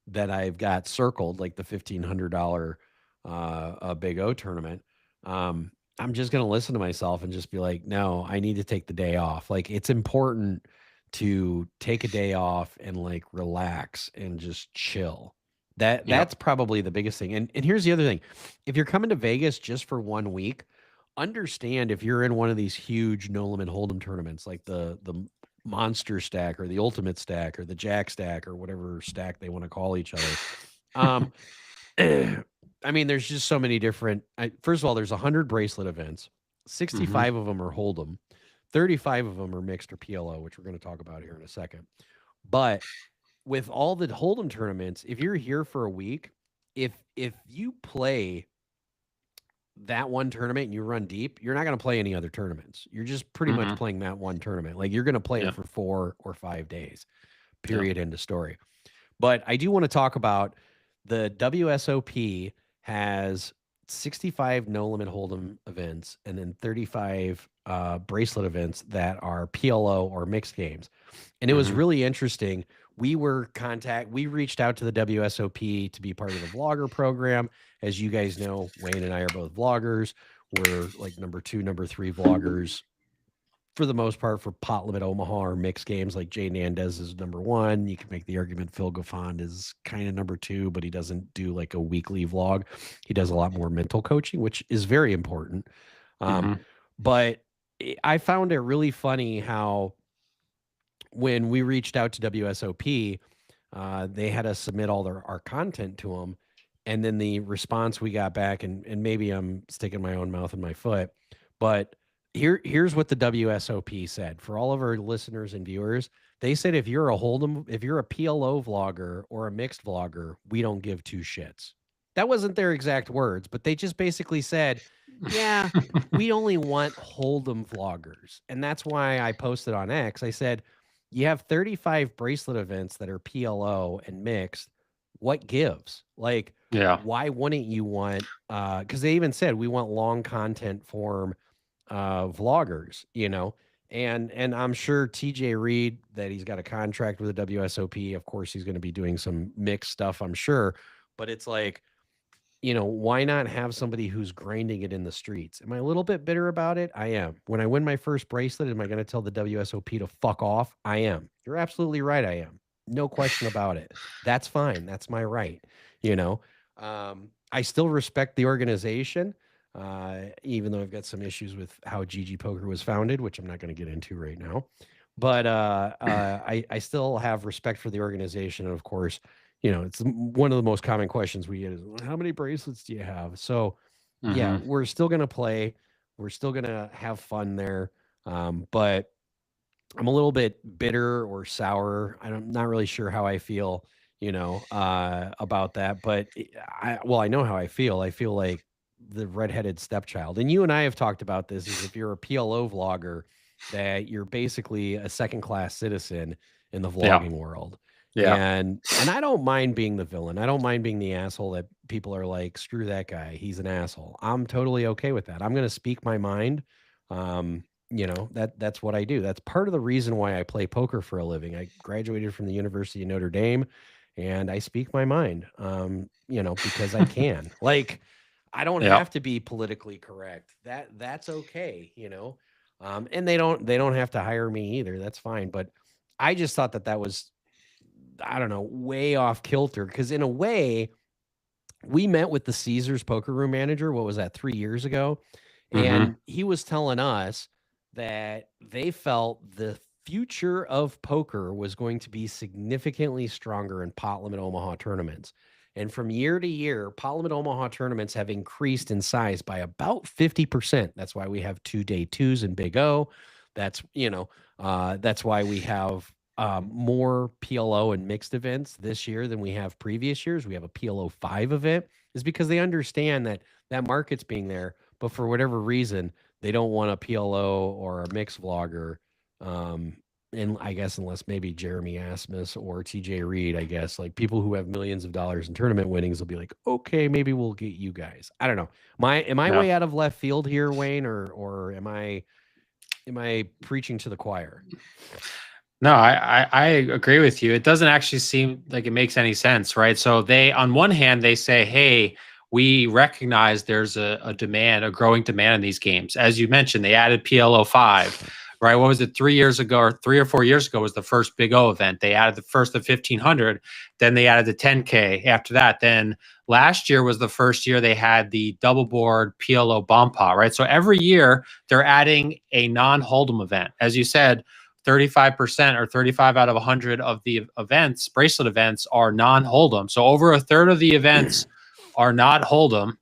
B: that I've got circled, like the $1,500 a big O tournament, I'm just going to listen to myself and just be like, no, I need to take the day off. Like it's important to take a day off and like relax and just chill. That's
C: Yep.
B: probably the biggest thing. And here's the other thing. If you're coming to Vegas just for 1 week, understand if you're in one of these huge no limit hold'em tournaments like the monster stack or the ultimate stack or the jack stack or whatever stack they want to call each other. Um, I mean, there's just so many different. First of all, there's 100 bracelet events.
C: Mhm.
B: 65 of them are hold'em. 35 of them are mixed or PLO, which we're going to talk about here in a second. But with all the hold'em tournaments, if you're here for a week, if you play that one tournament and you run deep, you're not going to play any other tournaments. You're just pretty much
C: Mhm.
B: playing that one tournament. Like you're going to play it
C: Yep.
B: for 4 or 5 days.
C: Yep.
B: Period. End of story. But I do want to talk about the WSOP has 65 no limit hold'em events and then 35 bracelet events that are PLO or mixed games. And it was
C: Mhm.
B: really interesting. We reached out to the WSOP to be part of the vlogger program. As you guys know, Wayne and I are both vloggers. We're like number 2, number 3 vloggers for the most part for pot limit Omaha or mixed games. Like Jay Nandez is number 1. You can make the argument Phil Gaffond is kind of number 2, but he doesn't do like a weekly vlog. He does a lot more mental coaching, which is very important.
C: Mhm.
B: But I found it really funny how when we reached out to WSOP, they had us submit all our content to them. And then the response we got back, and maybe I'm sticking my own mouth in my foot, but here's what the WSOP said for all of our listeners and viewers. They said if you're a PLO vlogger or a mixed vlogger, we don't give two shits. That wasn't their exact words, but they just basically said, yeah, we only want Hold'em vloggers. And that's why I posted on X. I said, you have 35 bracelet events that are PLO and mixed. What gives? Like,
C: Yeah.
B: why wouldn't you want because they even said we want long content form vloggers, you know? And I'm sure TJ Reed that he's got a contract with the WSOP. Of course, he's going to be doing some mixed stuff, I'm sure. But it's like, you know, why not have somebody who's grinding it in the streets? Am I a little bit bitter about it? I am. When I win my first bracelet, am I going to tell the WSOP to fuck off? I am. You're absolutely right. I am. No question about it. That's fine. That's my right. You know, I still respect the organization, even though I've got some issues with how GG Poker was founded, which I'm not going to get into right now. But I still have respect for the organization. And of course, you know, it's one of the most common questions we get is how many bracelets do you have? So yeah,
C: Mhm.
B: we're still going to play. We're still going to have fun there. But I'm a little bit bitter or sour. I'm not really sure how I feel, you know, about that. But I know how I feel. I feel like the redheaded stepchild. And you and I have talked about this. Is if you're a PLO vlogger, that you're basically a second class citizen in the
C: Yeah.
B: vlogging world.
C: Yeah.
B: And I don't mind being the villain. I don't mind being the asshole that people are like, screw that guy. He's an asshole. I'm totally okay with that. I'm going to speak my mind. You know, that's what I do. That's part of the reason why I play poker for a living. I graduated from the University of Notre Dame and I speak my mind. You know, because I can. Like I don't
C: Yeah.
B: have to be politically correct. That's okay, you know. And they don't have to hire me either. That's fine, but I just thought that was, I don't know, way off kilter, because in a way, we met with the Caesars poker room manager. What was that, 3 years ago? And he was telling us that they felt the future of poker was going to be significantly stronger in pot limit Omaha tournaments. And from year to year, pot limit Omaha tournaments have increased in size by about 50%. That's why we have 2 day 2s in Big O. That's, that's why we have more PLO and mixed events this year than we have previous years. We have a PLO 5 event, is because they understand that market's being there, but for whatever reason, they don't want a PLO or a mixed vlogger. And I guess unless maybe Jeremy Asmus or TJ Reed, I guess, like people who have millions of dollars in tournament winnings will be like, okay, maybe we'll get you guys. I don't know. Am I way out of left field here, Wayne, or am I preaching to the choir?
C: No, I agree with you. It doesn't actually seem like it makes any sense, right? So they, on one hand, they say, hey, we recognize there's a growing demand in these games. As you mentioned, they added PLO 5, right? What was it, 3 years ago, or 3 or 4 years ago was the first Big O event. They added the first of 1,500. Then they added the 10K after that. Then last year was the first year they had the double board PLO bomb pot, right? So every year they're adding a non-hold'em event. As you said, 35% or 35 out of 100 of the events, bracelet events, are non-hold'em. So over a third of the events are not hold'em.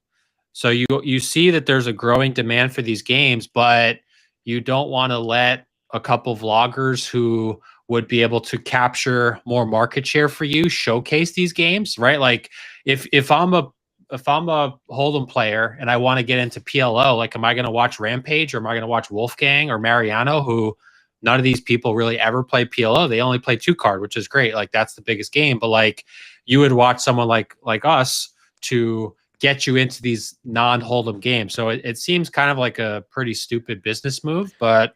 C: So you see that there's a growing demand for these games, but you don't want to let a couple vloggers who would be able to capture more market share for you showcase these games, right? Like if I'm a hold'em player and I want to get into PLO, like, am I going to watch Rampage, or am I going to watch Wolfgang or Mariano, who none of these people really ever play PLO? They only play 2-card, which is great. Like, that's the biggest game. But like, you would watch someone like us to get you into these non-hold'em games. So it seems kind of like a pretty stupid business move, but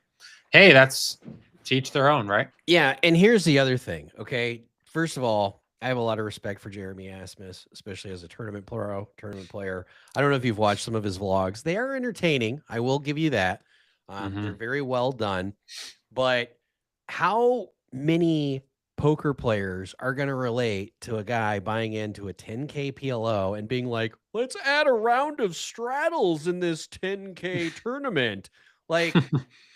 C: hey, that's to each their own, right?
B: Yeah. And here's the other thing. Okay. First of all, I have a lot of respect for Jeremy Asmus, especially as a tournament player. I don't know if you've watched some of his vlogs. They are entertaining. I will give you that. They're very well done. But how many poker players are going to relate to a guy buying into a 10K PLO and being like, let's add a round of straddles in this 10K tournament? Like,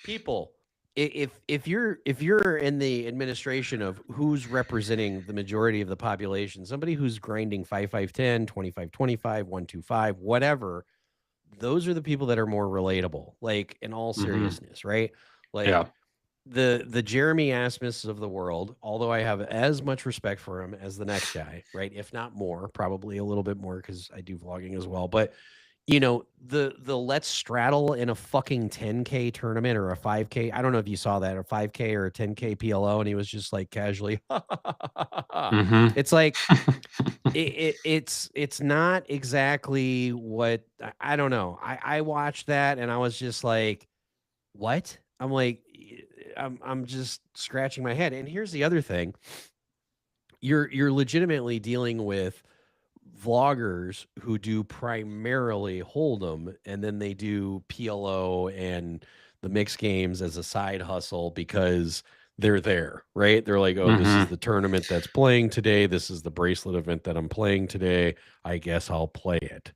B: people, if you're in the administration of who's representing the majority of the population, somebody who's grinding 5-5-10, 25-25, 1-2-5, whatever, those are the people that are more relatable, like, in all seriousness, right? Like,
C: yeah.
B: The Jeremy Asmus of the world, although I have as much respect for him as the next guy, right? If not more, probably a little bit more, because I do vlogging as well. But the let's straddle in a fucking 10K tournament or a 5K. I don't know if you saw that, a 5K or a 10K PLO, and he was just like casually. It's like it's not exactly what I don't know. I watched that and I was just like, what? I'm like, I'm just scratching my head. And here's the other thing. You're legitimately dealing with vloggers who do primarily hold'em, and then they do PLO and the mixed games as a side hustle because they're there, right? They're like, oh, this is the tournament that's playing today. This is the bracelet event that I'm playing today. I guess I'll play it.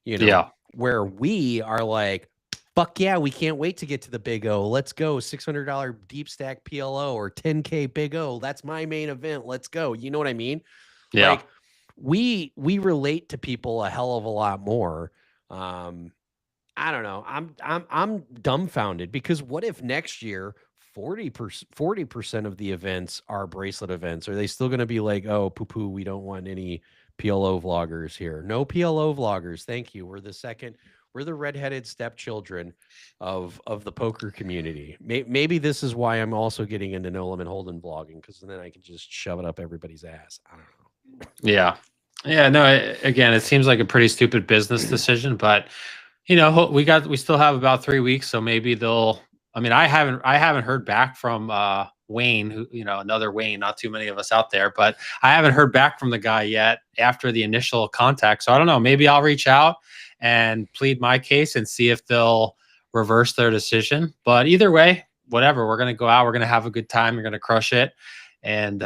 C: Yeah.
B: Where we are like, fuck yeah, we can't wait to get to the Big O. Let's go. $600 deep stack PLO or 10K Big O. That's my main event. Let's go. You know what I mean?
C: Yeah.
B: Like, we relate to people a hell of a lot more. I don't know. I'm dumbfounded, because what if next year 40% of the events are bracelet events? Are they still going to be like, oh, poo-poo, we don't want any PLO vloggers here? No PLO vloggers. Thank you. We're the redheaded stepchildren of the poker community. Maybe this is why I'm also getting into no limit hold'em vlogging, because then I can just shove it up everybody's ass. I don't know.
C: Yeah. No, again, it seems like a pretty stupid business decision, but we still have about 3 weeks, so maybe they'll. I mean, I haven't heard back from Wayne, who, another Wayne, not too many of us out there, but I haven't heard back from the guy yet after the initial contact. So I don't know, maybe I'll reach out and plead my case and see if they'll reverse their decision. But either way, whatever, we're going to go out, we're going to have a good time, you're going to crush it. And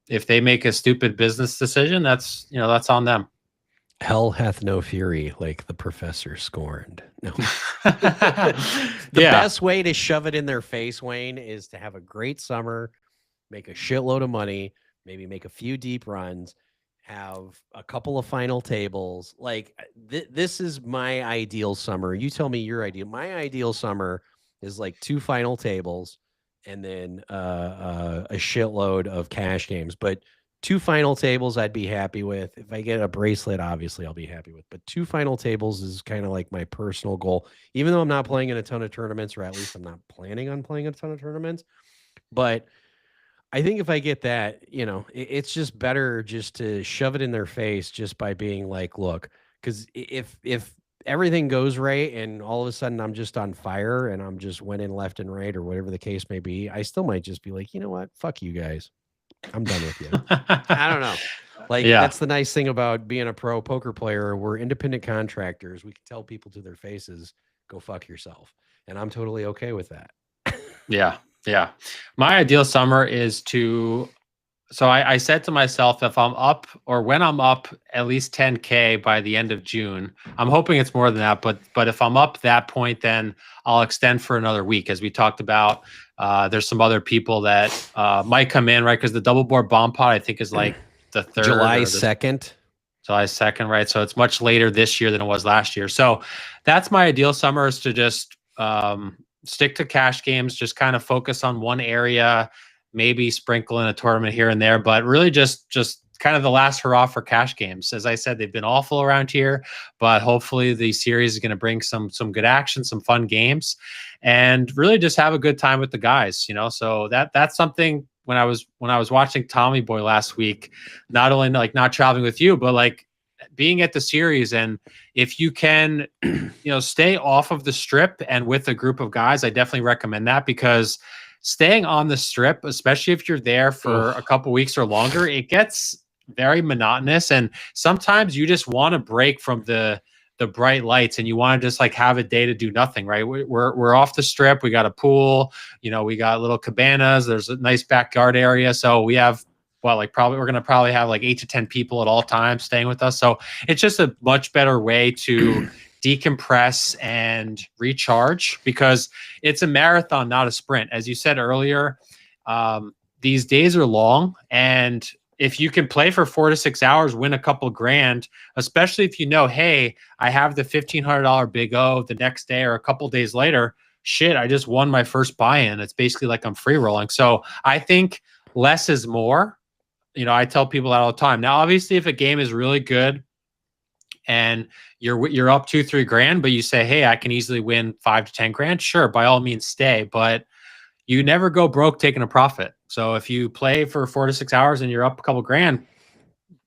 C: if they make a stupid business decision, that's on them.
B: Hell hath no fury like the professor scorned. No. The best way to shove it in their face, Wayne, is to have a great summer, make a shitload of money, maybe make a few deep runs, have a couple of final tables. Like this is my ideal summer. You tell me your ideal. My ideal summer is like 2 final tables and then a shitload of cash games. But 2 final tables I'd be happy with. If I get a bracelet, obviously I'll be happy with. But 2 final tables is kind of like my personal goal, even though I'm not playing in a ton of tournaments, or at least I'm not planning on playing a ton of tournaments. But I think if I get that, it's just better just to shove it in their face just by being like, look, because if everything goes right and all of a sudden I'm just on fire and I'm just winning left and right or whatever the case may be, I still might just be like, you know what? Fuck you guys. I'm done with you. I don't know. Like, that's the nice thing about being a pro poker player. We're independent contractors. We can tell people to their faces, go fuck yourself. And I'm totally okay with that.
C: Yeah. My ideal summer is so I said to myself, if I'm up or when I'm up at least 10K by the end of June, I'm hoping it's more than that, but if I'm up that point, then I'll extend for another week. As we talked about, there's some other people that might come in, right? Because the double board bomb pot, I think, is like the 3rd.
B: July 2nd.
C: July 2nd, right? So it's much later this year than it was last year. So that's my ideal summer, is to just stick to cash games, just kind of focus on one area, maybe sprinkle in a tournament here and there, but really just kind of the last hurrah for cash games. As I said, they've been awful around here, but hopefully the series is going to bring some good action, some fun games, and really just have a good time with the guys, So that's something when I was watching Tommy Boy last week, not only like not traveling with you, but like being at the series. And if you can, stay off of the strip and with a group of guys, I definitely recommend that, because staying on the strip, especially if you're there for a couple weeks or longer, it gets very monotonous. And sometimes you just want to break from the bright lights and you want to just like have a day to do nothing, right? We're off the strip. We got a pool, we got little cabanas. There's a nice backyard area. So we have, we're going to probably have like 8 to 10 people at all times staying with us. So it's just a much better way to decompress and recharge, because it's a marathon, not a sprint. As you said earlier, these days are long, and if you can play for 4 to 6 hours, win a couple grand, especially if hey, I have the $1,500 Big O the next day or a couple days later, shit, I just won my first buy-in. It's basically like I'm free rolling. So I think less is more. I tell people that all the time. Now, obviously, if a game is really good and you're up 2-3 grand, but you say, hey, I can easily win 5 to 10 grand, sure, by all means stay, but you never go broke taking a profit. So if you play for 4 to 6 hours and you're up a couple grand,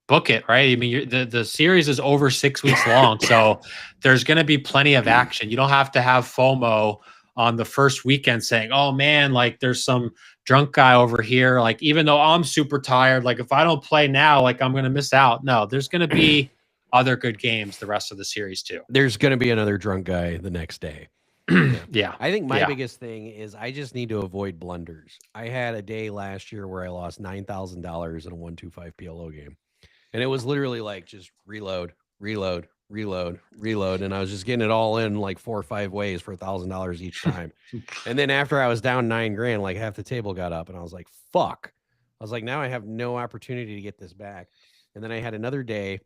C: book it, right? I mean, the series is over 6 weeks long, so there's going to be plenty of action. You don't have to have FOMO on the first weekend saying, oh man, like there's some drunk guy over here, like even though I'm super tired, like if I don't play now, like I'm going to miss out. No, there's going to be other good games the rest of the series too.
B: There's going to be another drunk guy the next day.
C: Yeah.
B: I think my biggest thing is I just need to avoid blunders. I had a day last year where I lost $9,000 in a 125 PLO game. And it was literally like just reload. And I was just getting it all in like 4 or 5 ways for $1,000 each time. And then after I was down 9 grand, like half the table got up and I was like, fuck. I was like, now I have no opportunity to get this back. And then I had another day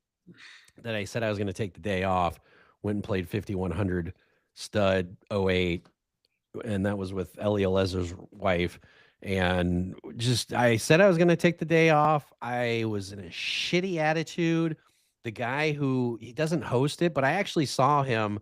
B: that I said I was going to take the day off, went and played 5,100 stud 08. And that was with Ellie Alezer's wife. And just, I said I was going to take the day off. I was in a shitty attitude. The guy he doesn't host it, but I actually saw him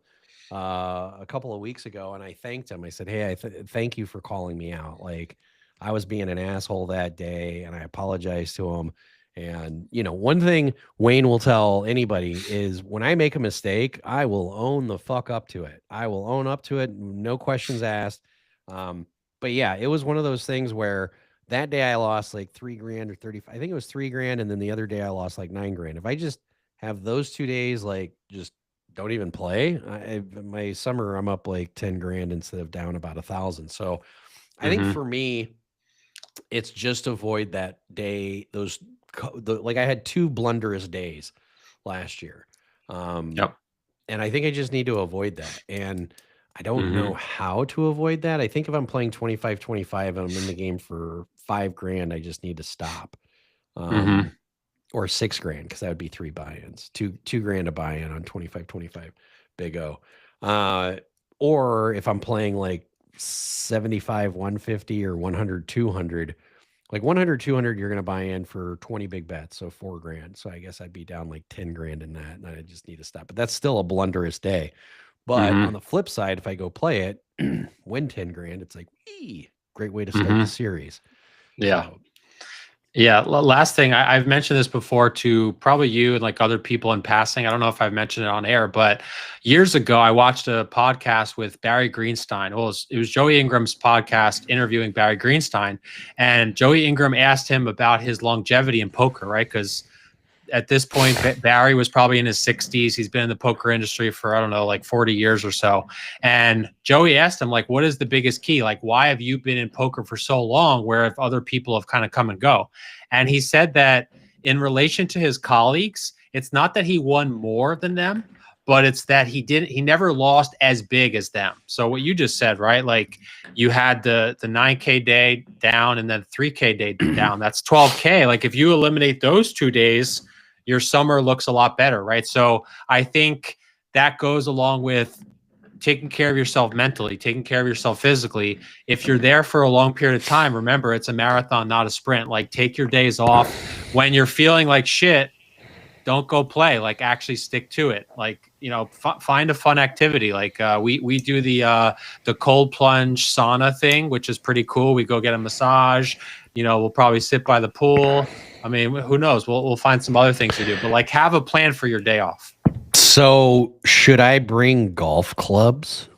B: a couple of weeks ago and I thanked him. I said, hey, thank you for calling me out. Like I was being an asshole that day and I apologized to him. And, one thing Wayne will tell anybody is when I make a mistake, I will own the fuck up to it. I will own up to it. No questions asked. But yeah, it was one of those things where that day I lost like 3 grand or 35. I think it was 3 grand. And then the other day I lost like 9 grand. If I just have those 2 days, like just don't even play. My summer, I'm up like 10 grand instead of down about 1,000. So I think for me, it's just avoid that day. Like I had 2 blunderous days last year.
C: Yep.
B: And I think I just need to avoid that. And I don't know how to avoid that. I think if I'm playing 25-25 and I'm in the game for 5 grand, I just need to stop. Or 6 grand, because that would be 3 buy-ins. 2 grand a buy-in on 25-25 big O. Or if I'm playing like 75-150 or 100-200, like 100-200, you're going to buy in for 20 big bets, so 4 grand. So I guess I'd be down like 10 grand in that, and I just need to stop. But that's still a blunderous day. But on the flip side, if I go play it, win 10 grand, it's like, great way to start the series.
C: Yeah.
B: So,
C: yeah. Last thing, I've mentioned this before to probably you and like other people in passing. I don't know if I've mentioned it on air, but years ago, I watched a podcast with Barry Greenstein. Well, it was Joey Ingram's podcast interviewing Barry Greenstein. And Joey Ingram asked him about his longevity in poker, right? Because at this point, Barry was probably in his 60s. He's been in the poker industry for, I don't know, like 40 years or so. And Joey asked him, like, what is the biggest key? Like, why have you been in poker for so long, where if other people have kind of come and go? And he said that in relation to his colleagues, it's not that he won more than them, but it's that he never lost as big as them. So what you just said, right? Like you had the 9K day down and then 3K day down. That's 12K. Like if you eliminate those 2 days, your summer looks a lot better, right? So I think that goes along with taking care of yourself mentally, taking care of yourself physically. If you're there for a long period of time, remember, it's a marathon, not a sprint. Like take your days off. When you're feeling like shit, don't go play. Like actually stick to it. Like, you know, find a fun activity. Like we do the cold plunge sauna thing, which is pretty cool. We go get a massage. You know, we'll probably sit by the pool. I mean, who knows? We'll find some other things to do. But like, have a plan for your day off.
B: So should I bring golf clubs?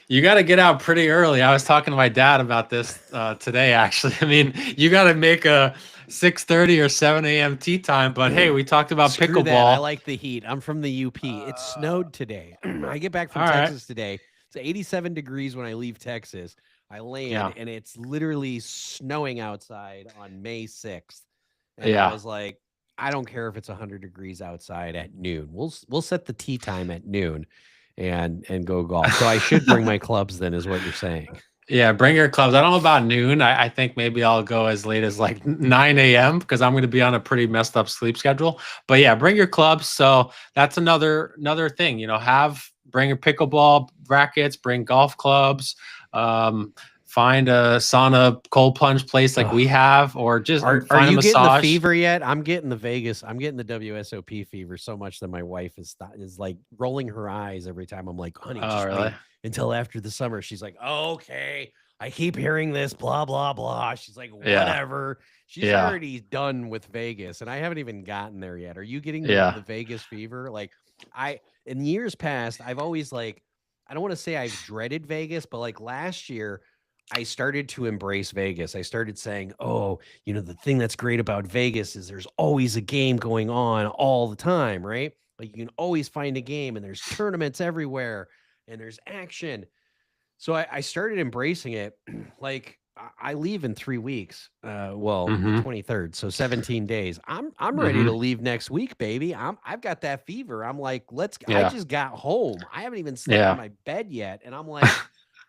C: You got to get out pretty early. I was talking to my dad about this today, actually. I mean, you got to make a 6:30 or 7 a.m. tee time. But hey, we talked about
B: Screw
C: pickleball.
B: That. I like the heat. I'm from the UP. It snowed today. I get back from Texas today. It's 87 degrees when I leave Texas. I land and it's literally snowing outside on May 6th. And I was like, I don't care if it's 100 degrees outside at noon. We'll set the tee time at noon and go golf. So I should bring my clubs then, is what you're saying.
C: Yeah, bring your clubs. I don't know about noon. I think maybe I'll go as late as like 9 a.m. because I'm going to be on a pretty messed up sleep schedule. But yeah, bring your clubs. So that's another thing, you know, bring your pickleball rackets, bring golf clubs, find a sauna cold plunge place like we have, or just
B: are
C: find
B: you
C: a
B: getting
C: massage.
B: the fever yet? I'm getting the WSOP fever so much that my wife is like rolling her eyes every time I'm like, honey, just wait until after the summer. She's like, oh, okay, I keep hearing this, blah, blah, blah. She's like, whatever. She's already done with Vegas, and I haven't even gotten there yet. Are you getting the Vegas fever? Like in years past, I've always like, I don't want to say I've dreaded Vegas, but like last year, I started to embrace Vegas. I started saying, oh, you know, the thing that's great about Vegas is there's always a game going on all the time, right? Like you can always find a game and there's tournaments everywhere and there's action. So I started embracing it. Like I leave in 3 weeks. The 23rd. So 17 days. I'm ready to leave next week, baby. I've got that fever. I'm like, I just got home. I haven't even slept in my bed yet. And I'm like,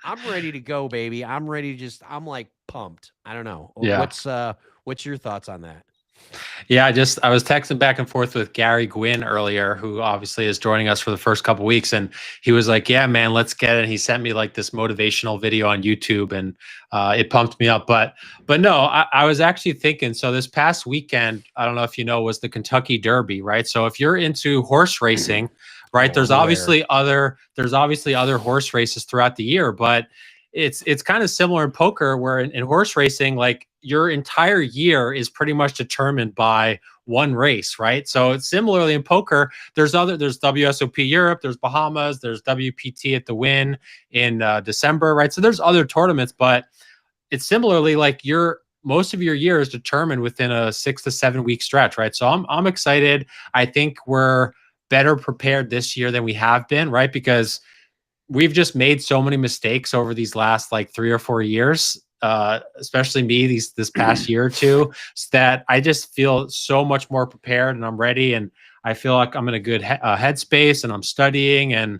B: I'm ready to go, baby. I'm ready to I'm like pumped. I don't know. What's your thoughts on that?
C: Yeah, I was texting back and forth with Gary Gwynn earlier, who obviously is joining us for the first couple of weeks. And he was like, yeah, man, let's get it. He sent me like this motivational video on YouTube and it pumped me up. But no, I was actually thinking, so this past weekend, I don't know if you know, was the Kentucky Derby, right? So if you're into horse racing, right, there's obviously other horse races throughout the year, but it's kind of similar in poker, where in horse racing, like your entire year is pretty much determined by one race, right? So it's similarly in poker, there's WSOP Europe, there's Bahamas, there's WPT at the Wynn in December, right? So there's other tournaments, but it's similarly like most of your year is determined within a 6 to 7 week stretch, right? So I'm excited. I think we're better prepared this year than we have been, right? Because we've just made so many mistakes over these last like 3 or 4 years, especially me this past year or two, so that I just feel so much more prepared and I'm ready, and I feel like I'm in a good headspace, and I'm studying, and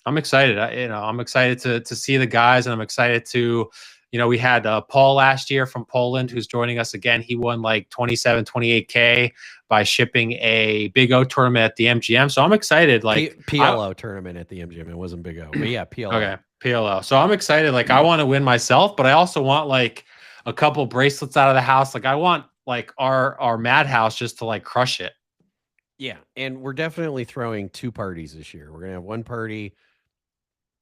C: I'm excited. I'm excited to see the guys, and I'm excited to, we had Paul last year from Poland who's joining us again. He won like 27, 28K by shipping a Big O tournament at the MGM. So I'm excited. Like
B: PLO tournament at the MGM. It wasn't Big O, but yeah, PLO.
C: Okay, PLO. So I'm excited. Like I want to win myself, but I also want like a couple bracelets out of the house. Like I want like our madhouse just to like crush it.
B: Yeah, and we're definitely throwing 2 parties this year. We're gonna have one party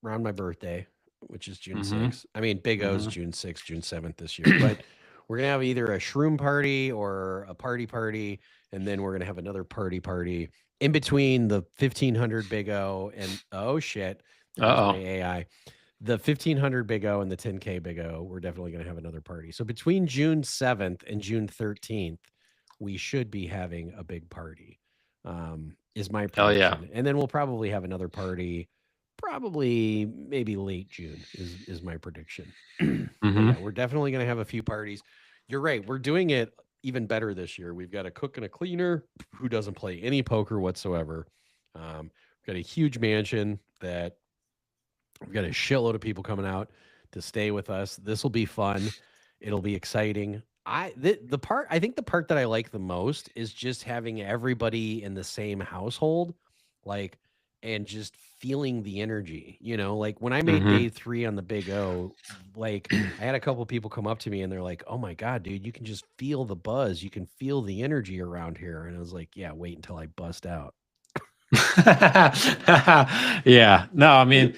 B: around my birthday, which is June 6th. I mean, Big O's June 6th, June 7th this year. But we're going to have either a shroom party or a party, and then we're going to have another party in between the 1500 Big O and, oh, shit, there's my AI. The 1500 Big O and the 10K Big O, we're definitely going to have another party. So between June 7th and June 13th, we should be having a big party, is my prediction.
C: Hell yeah.
B: And then we'll probably have another party probably maybe late June is my prediction. Yeah, we're definitely going to have a few parties. You're right. We're doing it even better this year. We've got a cook and a cleaner who doesn't play any poker whatsoever. We've got a huge mansion that we've got a shitload of people coming out to stay with us. This will be fun. It'll be exciting. I think the part that I like the most is just having everybody in the same household, like, and just feeling the energy, like when I made day 3 on the Big O, like I had a couple of people come up to me and they're like, "Oh my God, dude, you can just feel the buzz. You can feel the energy around here." And I was like, "Yeah, wait until I bust out."
C: Yeah, no, I mean,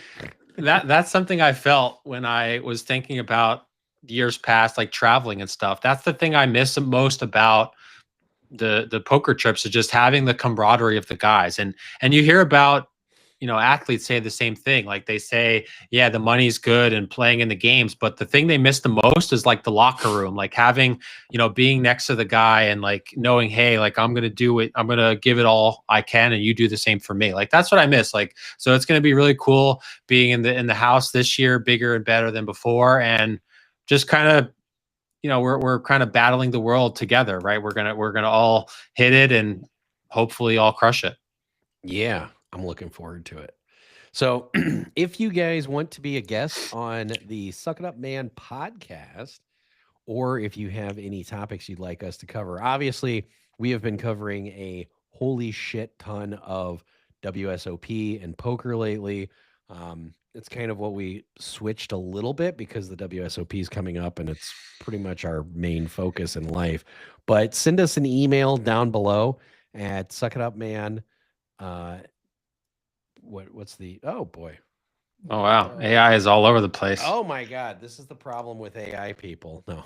C: that's something I felt when I was thinking about years past, like traveling and stuff. That's the thing I miss the most about the poker trips, is just having the camaraderie of the guys. And you hear about, athletes say the same thing. Like they say, yeah, the money's good and playing in the games, but the thing they miss the most is like the locker room, like having, being next to the guy and like knowing, hey, like I'm going to do it. I'm going to give it all I can. And you do the same for me. Like, that's what I miss. Like, so it's going to be really cool being in the house this year, bigger and better than before. And just kind of, we're kind of battling the world together, right? We're gonna all hit it and hopefully all crush it.
B: Yeah, I'm looking forward to it. So if you guys want to be a guest on the Suck It Up Man podcast, or if you have any topics you'd like us to cover, obviously we have been covering a holy shit ton of WSOP and poker lately. It's kind of what we switched a little bit because the WSOP is coming up and it's pretty much our main focus in life. But send us an email down below at suckitupman. What's the, oh boy.
C: Oh, wow. AI is all over the place.
B: Oh my God. This is the problem with AI people. No.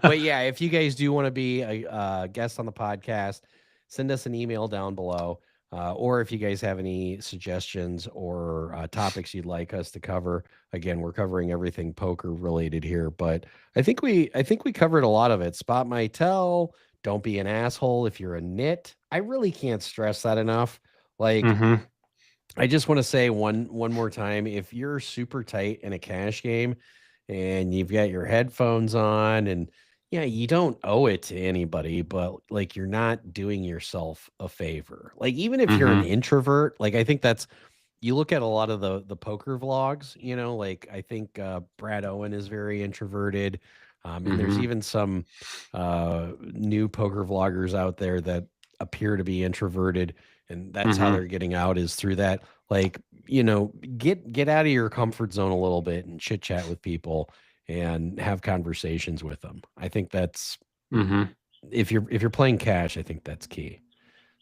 B: But yeah, if you guys do want to be a guest on the podcast, send us an email down below. Or if you guys have any suggestions or topics you'd like us to cover, again, we're covering everything poker related here, but I think we covered a lot of it. Spot my tell, don't be an asshole if you're a nit. I really can't stress that enough. Like, I just want to say one more time, if you're super tight in a cash game and you've got your headphones on and yeah, you don't owe it to anybody, but like you're not doing yourself a favor. Like even if you're an introvert, like I think that's, you look at a lot of the poker vlogs, like I think Brad Owen is very introverted. And there's even some new poker vloggers out there that appear to be introverted. And that's how they're getting out, is through that, like, get out of your comfort zone a little bit and chit chat with people and have conversations with them. I think that's if you're playing cash, I think that's key.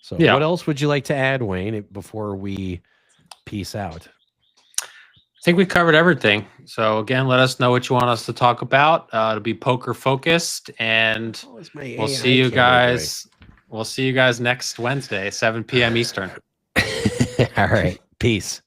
B: So yeah. What else would you like to add, Wayne, before we peace out?
C: I think we covered everything. So again, let us know what you want us to talk about. It'll be poker focused, and we'll see you guys. We'll see you guys next Wednesday, 7 p.m. Eastern.
B: All right. Peace.